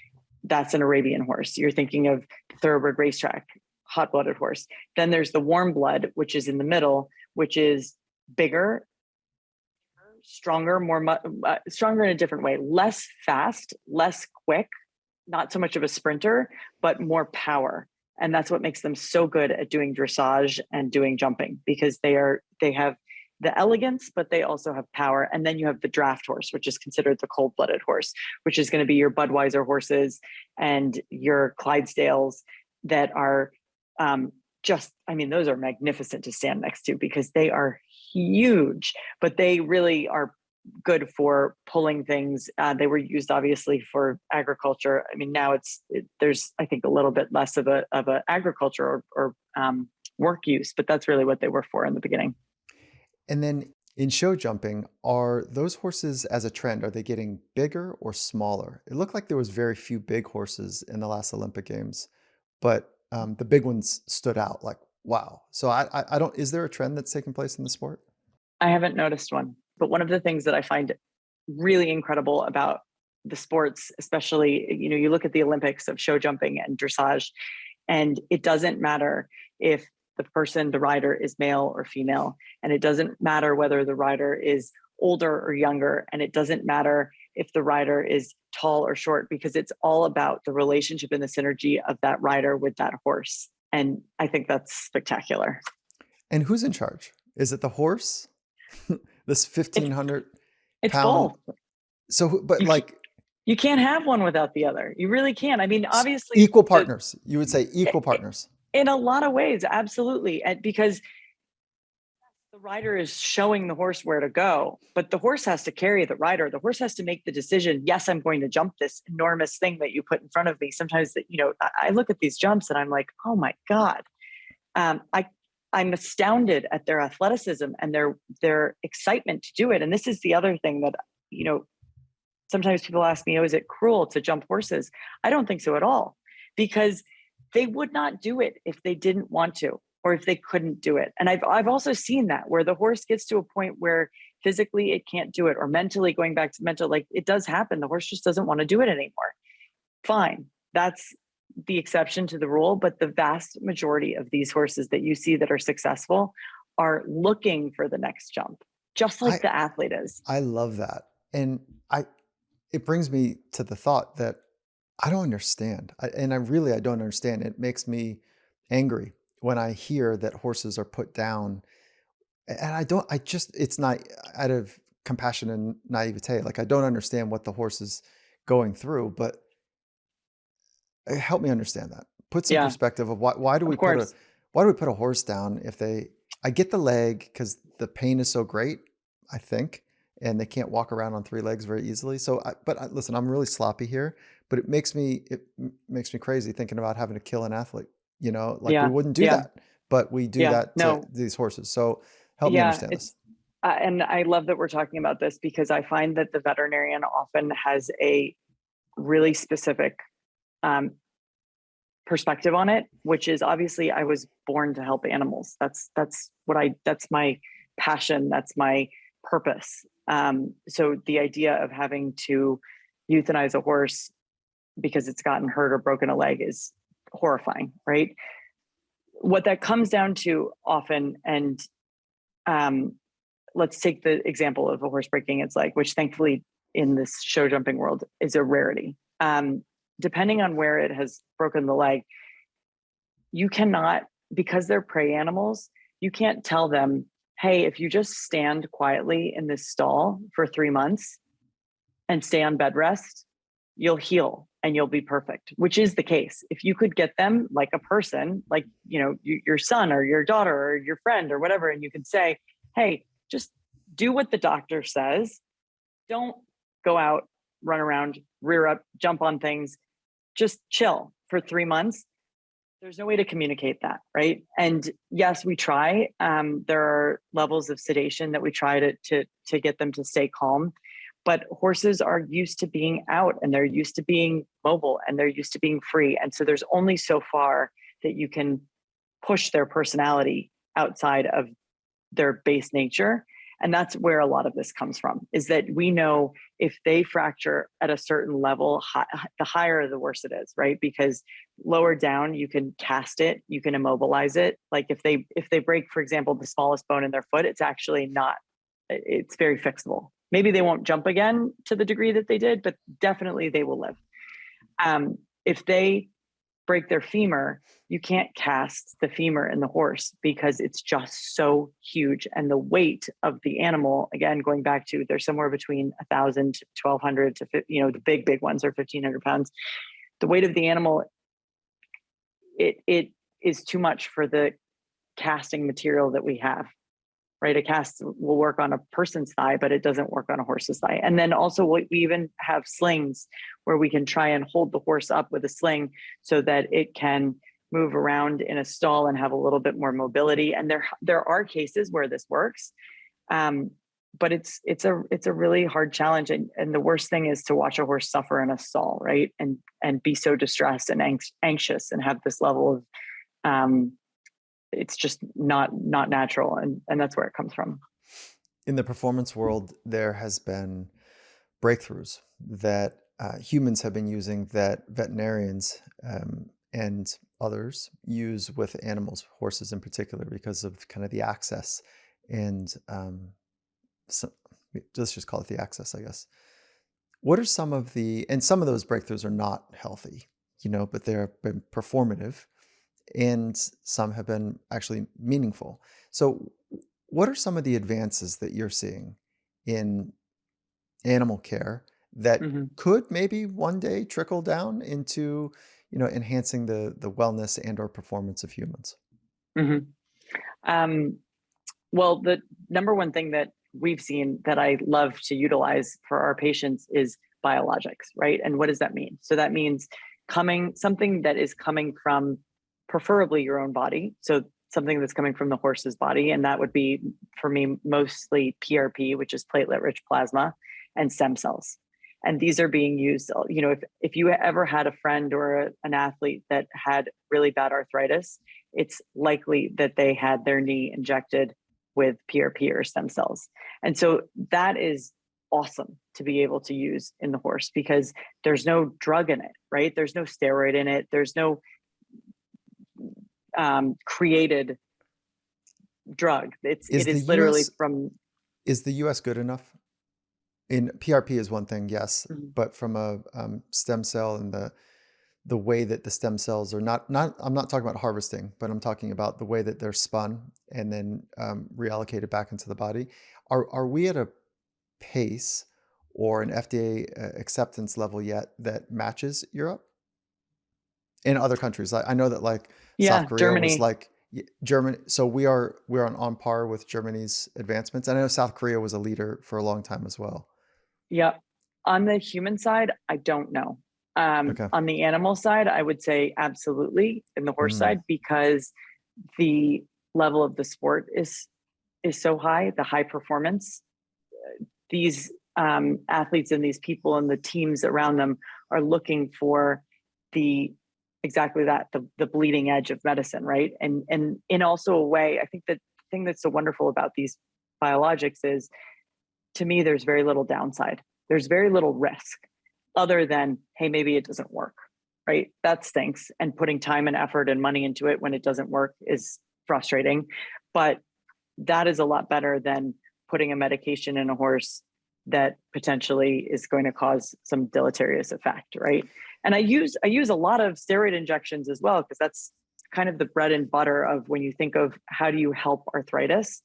[SPEAKER 2] That's an Arabian horse. You're thinking of thoroughbred racetrack, hot blooded horse. Then there's the warm blood, which is in the middle, which is bigger, stronger, stronger in a different way, less fast, less quick, not so much of a sprinter, but more power. And that's what makes them so good at doing dressage and doing jumping, because they have the elegance, but they also have power. And then you have the draft horse, which is considered the cold-blooded horse, which is going to be your Budweiser horses and your Clydesdales that are those are magnificent to stand next to because they are huge, but they really are good for pulling things. They were used obviously for agriculture. I mean, now there's, I think, a little bit less of a agriculture or work use, but that's really what they were for in the beginning.
[SPEAKER 1] And then in show jumping, are those horses as a trend, are they getting bigger or smaller? It looked like there was very few big horses in the last Olympic Games, but the big ones stood out like, wow. So I don't, is there a trend that's taking place in the sport?
[SPEAKER 2] I haven't noticed one, but one of the things that I find really incredible about the sports, especially, you look at the Olympics of show jumping and dressage, and it doesn't matter if the rider is male or female, and it doesn't matter whether the rider is older or younger, and it doesn't matter if the rider is tall or short, because it's all about the relationship and the synergy of that rider with that horse. And I think that's spectacular.
[SPEAKER 1] And who's in charge? Is it the horse? This
[SPEAKER 2] It's
[SPEAKER 1] 1,500
[SPEAKER 2] it's
[SPEAKER 1] pound.
[SPEAKER 2] both.
[SPEAKER 1] So, but
[SPEAKER 2] You
[SPEAKER 1] like
[SPEAKER 2] you can't have one without the other. You really can't. I mean, obviously,
[SPEAKER 1] equal partners, you would say equal partners.
[SPEAKER 2] in a lot of ways, absolutely, and because the rider is showing the horse where to go, but the horse has to carry the rider. The horse has to make the decision. Yes, I'm going to jump this enormous thing that you put in front of me. Sometimes that, I look at these jumps and I'm like, oh my God. I'm astounded at their athleticism and their excitement to do it. And this is the other thing that, sometimes people ask me, oh, is it cruel to jump horses? I don't think so at all, because they would not do it if they didn't want to, or if they couldn't do it. And I've also seen that where the horse gets to a point where physically it can't do it, or mentally, going back to mental, like it does happen. The horse just doesn't want to do it anymore. Fine. That's the exception to the rule. But the vast majority of these horses that you see that are successful are looking for the next jump, just like
[SPEAKER 1] I
[SPEAKER 2] the athlete is.
[SPEAKER 1] I love that. And it brings me to the thought that I don't understand. I don't understand. It makes me angry when I hear that horses are put down. And it's not out of compassion and naivete. Like I don't understand what the horse is going through, but help me understand that. Put some
[SPEAKER 2] Yeah,
[SPEAKER 1] perspective of why do
[SPEAKER 2] of
[SPEAKER 1] we
[SPEAKER 2] course.
[SPEAKER 1] put a horse down if I get the leg because the pain is so great, I think, and they can't walk around on 3 legs very easily. So, listen, I'm really sloppy here, but it makes me crazy thinking about having to kill an athlete. Like we
[SPEAKER 2] Yeah,
[SPEAKER 1] wouldn't do
[SPEAKER 2] yeah,
[SPEAKER 1] that, but we do
[SPEAKER 2] yeah.
[SPEAKER 1] that to
[SPEAKER 2] No,
[SPEAKER 1] these horses. So help me
[SPEAKER 2] yeah.
[SPEAKER 1] understand this.
[SPEAKER 2] And I love that we're talking about this, because I find that the veterinarian often has a really specific um, perspective on it, which is, obviously, I was born to help animals. That's my passion. That's my purpose. So the idea of having to euthanize a horse because it's gotten hurt or broken a leg is horrifying, right? What that comes down to often, and um, let's take the example of a horse breaking its leg, which thankfully in this show jumping world is a rarity. Depending on where it has broken the leg, you cannot, because they're prey animals, You can't tell them, hey, if you just stand quietly in this stall for 3 months and stay on bed rest, you'll heal and you'll be perfect, which is the case. If you could get them like a person, like, your son or your daughter or your friend or whatever, and you could say, hey, just do what the doctor says. Don't go out, run around, rear up, jump on things, just chill for 3 months. There's no way to communicate that, right? And yes, we try. There are levels of sedation that we try to get them to stay calm. But horses are used to being out, and they're used to being mobile, and they're used to being free. And so there's only so far that you can push their personality outside of their base nature. And that's where a lot of this comes from, is that we know if they fracture at a certain level, the higher, the worse it is, right? Because lower down, you can cast it, you can immobilize it. Like if they break, for example, the smallest bone in their foot, it's actually not, it's very fixable. Maybe they won't jump again to the degree that they did, but definitely they will live. If they break their femur, you can't cast the femur in the horse because it's just so huge. And the weight of the animal, again, going back to, they're somewhere between 1,000 to 1,200 to, the big ones are 1,500 pounds. The weight of the animal, it is too much for the casting material that we have, right? A cast will work on a person's thigh, but it doesn't work on a horse's thigh. And then also we even have slings where we can try and hold the horse up with a sling so that it can move around in a stall and have a little bit more mobility. And there are cases where this works. But it's a really hard challenge. And the worst thing is to watch a horse suffer in a stall, right? And be so distressed and anxious and have this level of, it's just not natural. And that's where it comes from.
[SPEAKER 1] In the performance world, there has been breakthroughs that humans have been using that veterinarians and others use with animals, horses in particular, because of kind of the access and so, let's just call it the access, I guess. What are some of those breakthroughs are not healthy, but they've been performative, and some have been actually meaningful. So, what are some of the advances that you're seeing in animal care that
[SPEAKER 2] Hmm.
[SPEAKER 1] could maybe one day trickle down into, enhancing the wellness and or performance of humans?
[SPEAKER 2] Hmm. Um, well, the number one thing that we've seen that I love to utilize for our patients is biologics, right? And what does that mean? So that means something that is coming from preferably your own body. So something that's coming from the horse's body. And that would be for me mostly PRP, which is platelet rich plasma, and stem cells. And these are being used, if you ever had a friend or an athlete that had really bad arthritis, it's likely that they had their knee injected with PRP or stem cells. And so that is awesome to be able to use in the horse because there's no drug in it, right? There's no steroid in it. There's no created drug. It
[SPEAKER 1] Is the
[SPEAKER 2] is literally
[SPEAKER 1] US
[SPEAKER 2] from.
[SPEAKER 1] is the US good enough? In PRP is one thing, yes,
[SPEAKER 2] Mhm.
[SPEAKER 1] but from a stem cell and the way that the stem cells are not I'm not talking about harvesting, but I'm talking about the way that they're spun and then reallocated back into the body. Are we at a pace or an FDA acceptance level yet that matches Europe and other countries? I know that like South
[SPEAKER 2] Yeah,
[SPEAKER 1] Korea was
[SPEAKER 2] Germany.
[SPEAKER 1] like Germany, so we're on par with Germany's advancements. And I know South Korea was a leader for a long time as well.
[SPEAKER 2] Yeah. On the human side, I don't know.
[SPEAKER 1] Okay.
[SPEAKER 2] On the animal side, I would say absolutely in the horse
[SPEAKER 1] Mm.
[SPEAKER 2] side because the level of the sport is so high, the high performance. These athletes and these people and the teams around them are looking for the exactly that, the bleeding edge of medicine, right? And in also a way, I think that the thing that's so wonderful about these biologics is, to me, there's very little downside. There's very little risk other than, hey, maybe it doesn't work, right? That stinks. And putting time and effort and money into it when it doesn't work is frustrating. But that is a lot better than putting a medication in a horse that potentially is going to cause some deleterious effect, right? And I use a lot of steroid injections as well because that's kind of the bread and butter of when you think of how do you help arthritis,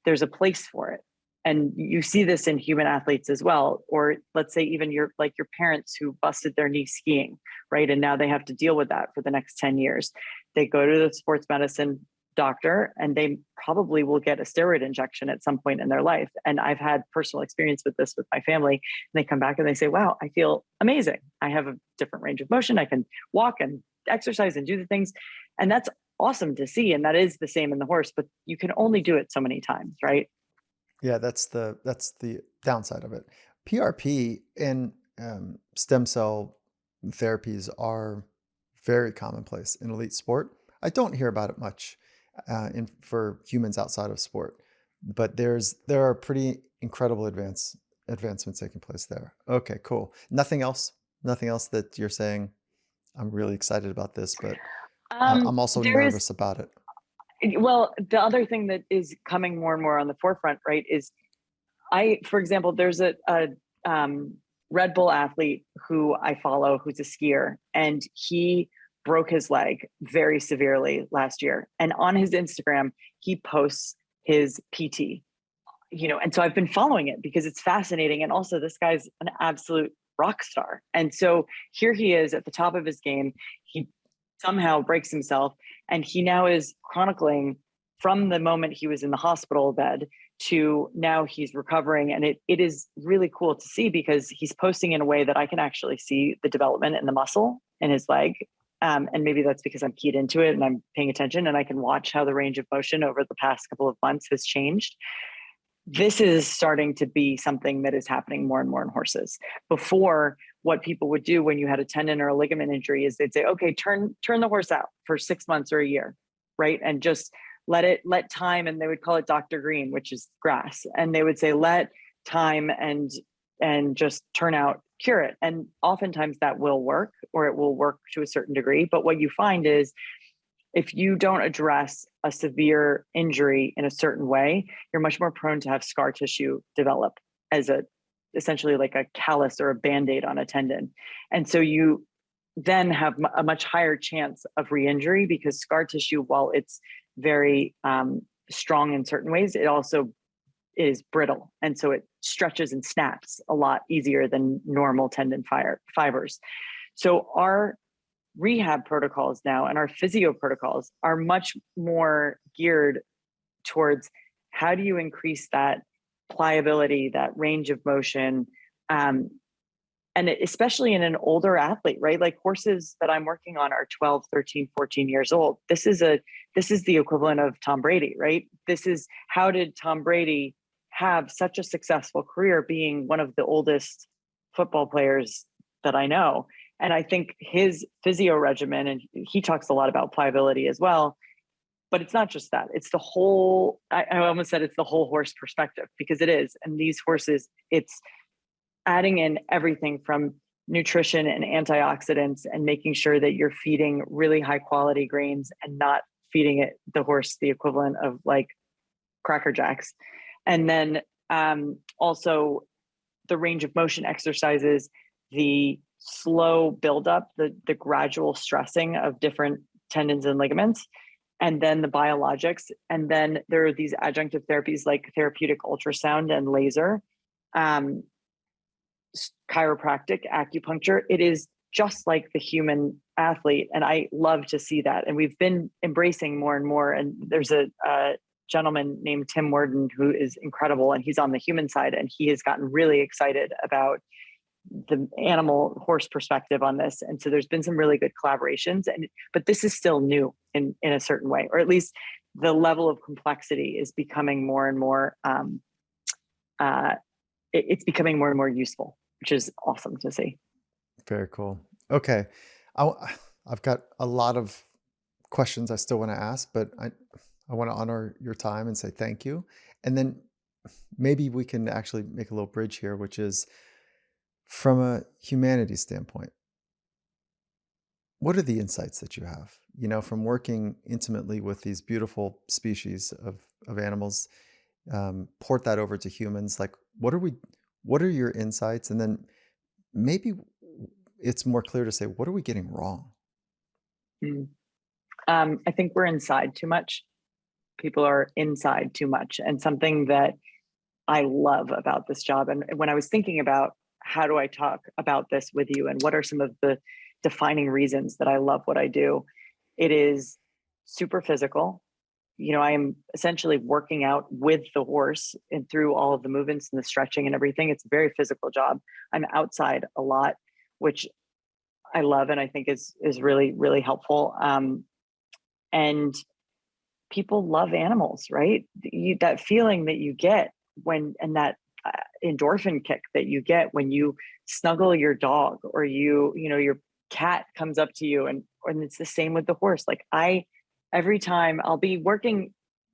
[SPEAKER 2] there's a place for it. And you see this in human athletes as well. Or let's say even your parents who busted their knee skiing, right? And now they have to deal with that for the next 10 years. They go to the sports medicine doctor and they probably will get a steroid injection at some point in their life. And I've had personal experience with this with my family. And they come back and they say, wow, I feel amazing. I have a different range of motion. I can walk and exercise and do the things. And that's awesome to see. And that is the same in the horse, but you can only do it so many times, right?
[SPEAKER 1] Yeah, that's the downside of it. PRP and stem cell therapies are very commonplace in elite sport. I don't hear about it much for humans outside of sport, but there are pretty incredible advancements taking place there. Okay, cool. Nothing else that you're saying. I'm really excited about this, but I'm also
[SPEAKER 2] There is,
[SPEAKER 1] nervous about it.
[SPEAKER 2] well, the other thing that is coming more and more on the forefront, right, is for example, there's a Red Bull athlete who I follow who's a skier, and he broke his leg very severely last year. And on his Instagram, he posts his PT, and so I've been following it because it's fascinating. And also, this guy's an absolute rock star. And so here he is at the top of his game. He somehow breaks himself, and he now is chronicling from the moment he was in the hospital bed to now he's recovering. And it is really cool to see because he's posting in a way that I can actually see the development in the muscle in his leg. And maybe that's because I'm keyed into it and I'm paying attention and I can watch how the range of motion over the past couple of months has changed. This is starting to be something that is happening more and more in horses. Before, what people would do when you had a tendon or a ligament injury is they'd say, okay, turn the horse out for 6 months or a year, right? And just let time, and they would call it Dr. Green, which is grass. And they would say, let time and just turn out, cure it. And oftentimes that will work, or it will work to a certain degree. But what you find is if you don't address a severe injury in a certain way, you're much more prone to have scar tissue develop as essentially like a callus or a band-aid on a tendon. And so you then have a much higher chance of re-injury because scar tissue, while it's very strong in certain ways, it also is brittle. And so it stretches and snaps a lot easier than normal tendon fibers. So our rehab protocols now and our physio protocols are much more geared towards how do you increase that pliability, that range of motion, and especially in an older athlete, right? Like horses that I'm working on are 12, 13, 14 years old. This is the equivalent of Tom Brady, right? This is, how did Tom Brady have such a successful career being one of the oldest football players that I know? And I think his physio regimen, and he talks a lot about pliability as well, but it's not just that. It's the whole, I almost said it's the whole horse perspective, because it is. And these horses, it's adding in everything from nutrition and antioxidants and making sure that you're feeding really high quality grains and not feeding the horse the equivalent of like Cracker Jacks. And then also the range of motion exercises, the slow buildup, the gradual stressing of different tendons and ligaments, and then the biologics. And then there are these adjunctive therapies like therapeutic ultrasound and laser, chiropractic, acupuncture. It is just like the human athlete. And I love to see that. And we've been embracing more and more. And there's a gentleman named Tim Worden who is incredible, and he's on the human side, and he has gotten really excited about the animal horse perspective on this. And so there's been some really good collaborations, but this is still new in a certain way, or at least the level of complexity is becoming more and more it's becoming more and more useful, which is awesome to see.
[SPEAKER 1] Very cool. Okay. I, I've got a lot of questions I still want to ask, but I want to honor your time and say thank you. And then maybe we can actually make a little bridge here, which is from a humanity standpoint, what are the insights that you have? From working intimately with these beautiful species of animals, port that over to humans. Like, what are your insights? And then maybe it's more clear to say, what are we getting wrong?
[SPEAKER 2] Mm. I think we're inside too much. People are inside too much. And something that I love about this job, and when I was thinking about how do I talk about this with you and what are some of the defining reasons that I love what I do, it is super physical. I am essentially working out with the horse and through all of the movements and the stretching and everything. It's a very physical job. I'm outside a lot, which I love and I think is really, really helpful. And people love animals, right? That feeling that you get and that endorphin kick that you get when you snuggle your dog, or your cat comes up to you, and it's the same with the horse. Like, every time I'll be working,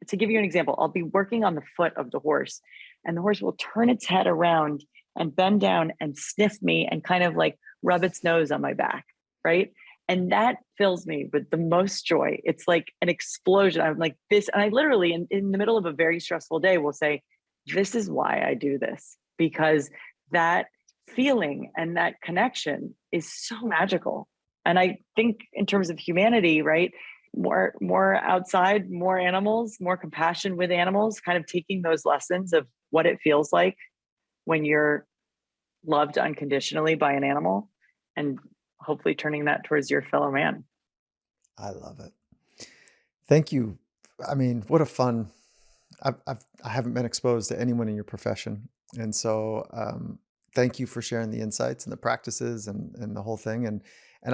[SPEAKER 2] to give you an example, I'll be working on the foot of the horse, and the horse will turn its head around and bend down and sniff me and kind of like rub its nose on my back, right? And that fills me with the most joy. It's like an explosion. I'm like this, and I literally, in the middle of a very stressful day, will say, this is why I do this, because that feeling and that connection is so magical. And I think in terms of humanity, right? More outside, more animals, more compassion with animals, kind of taking those lessons of what it feels like when you're loved unconditionally by an animal, and hopefully turning that towards your fellow man.
[SPEAKER 1] I love it. Thank you. I mean, what a fun. I haven't been exposed to anyone in your profession, and so thank you for sharing the insights and the practices and the whole thing. And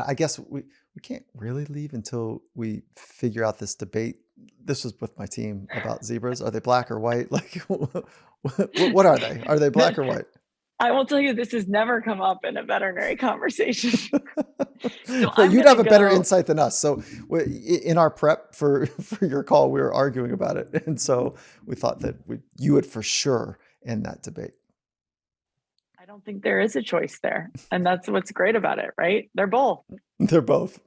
[SPEAKER 1] I guess we can't really leave until we figure out this debate. This was with my team about zebras. Are they black or white? Like, what are they? Are they black or white?
[SPEAKER 2] I will tell you, this has never come up in a veterinary conversation. So
[SPEAKER 1] Well,
[SPEAKER 2] I'm
[SPEAKER 1] you'd
[SPEAKER 2] going to
[SPEAKER 1] have a better
[SPEAKER 2] go.
[SPEAKER 1] insight than us. So in our prep for for your call, we were arguing about it, and so we thought that you would for sure end that debate.
[SPEAKER 2] I don't think there is a choice there. And that's what's great about it, right? They're both.
[SPEAKER 1] They're both.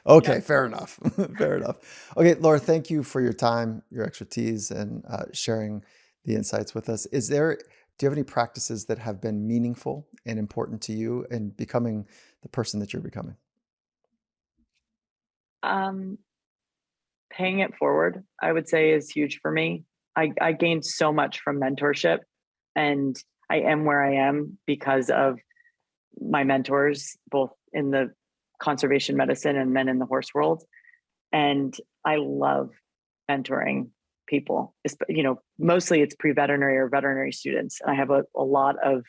[SPEAKER 1] Okay,
[SPEAKER 2] Yes.
[SPEAKER 1] fair enough. Fair enough. Okay, Laura, thank you for your time, your expertise, and sharing the insights with us. Do you have any practices that have been meaningful and important to you in becoming the person that you're becoming?
[SPEAKER 2] Um, Paying it forward, I would say, is huge for me. I gained so much from mentorship, and I am where I am because of my mentors, both in the conservation medicine and men in the horse world. And I love mentoring people. Mostly it's pre-veterinary or veterinary students. And I have a lot of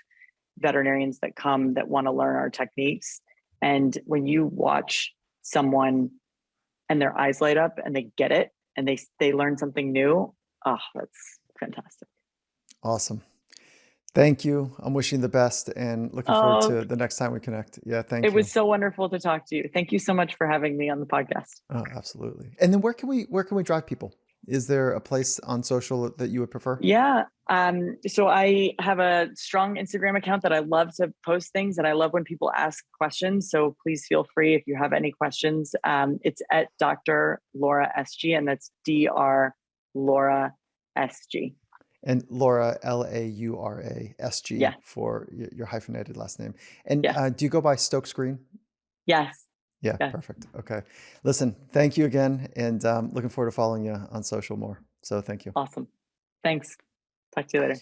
[SPEAKER 2] veterinarians that come that want to learn our techniques. And when you watch someone and their eyes light up and they get it and they learn something new, oh, that's fantastic.
[SPEAKER 1] Awesome. Thank you. I'm wishing you the best and looking forward
[SPEAKER 2] Oh,
[SPEAKER 1] to the next time we connect. Yeah,
[SPEAKER 2] it
[SPEAKER 1] thank
[SPEAKER 2] was
[SPEAKER 1] you.
[SPEAKER 2] so wonderful to talk to you. Thank you so much for having me on the podcast.
[SPEAKER 1] Oh, absolutely. And then where can we drive people? Is there a place on social that you would prefer?
[SPEAKER 2] Yeah. So I have a strong Instagram account that I love to post things, and I love when people ask questions. So please feel free if you have any questions. It's at Dr. Laura SG, and that's Dr. Laura SG.
[SPEAKER 1] And Laura, LauraSG
[SPEAKER 2] Yeah.
[SPEAKER 1] for your hyphenated last name. And
[SPEAKER 2] Yes.
[SPEAKER 1] do you go by Stokes Greene?
[SPEAKER 2] Yes.
[SPEAKER 1] Yeah,
[SPEAKER 2] Yes.
[SPEAKER 1] perfect. Okay. Listen, thank you again. And looking forward to following you on social more. So thank you.
[SPEAKER 2] Awesome. Thanks. Talk to you later.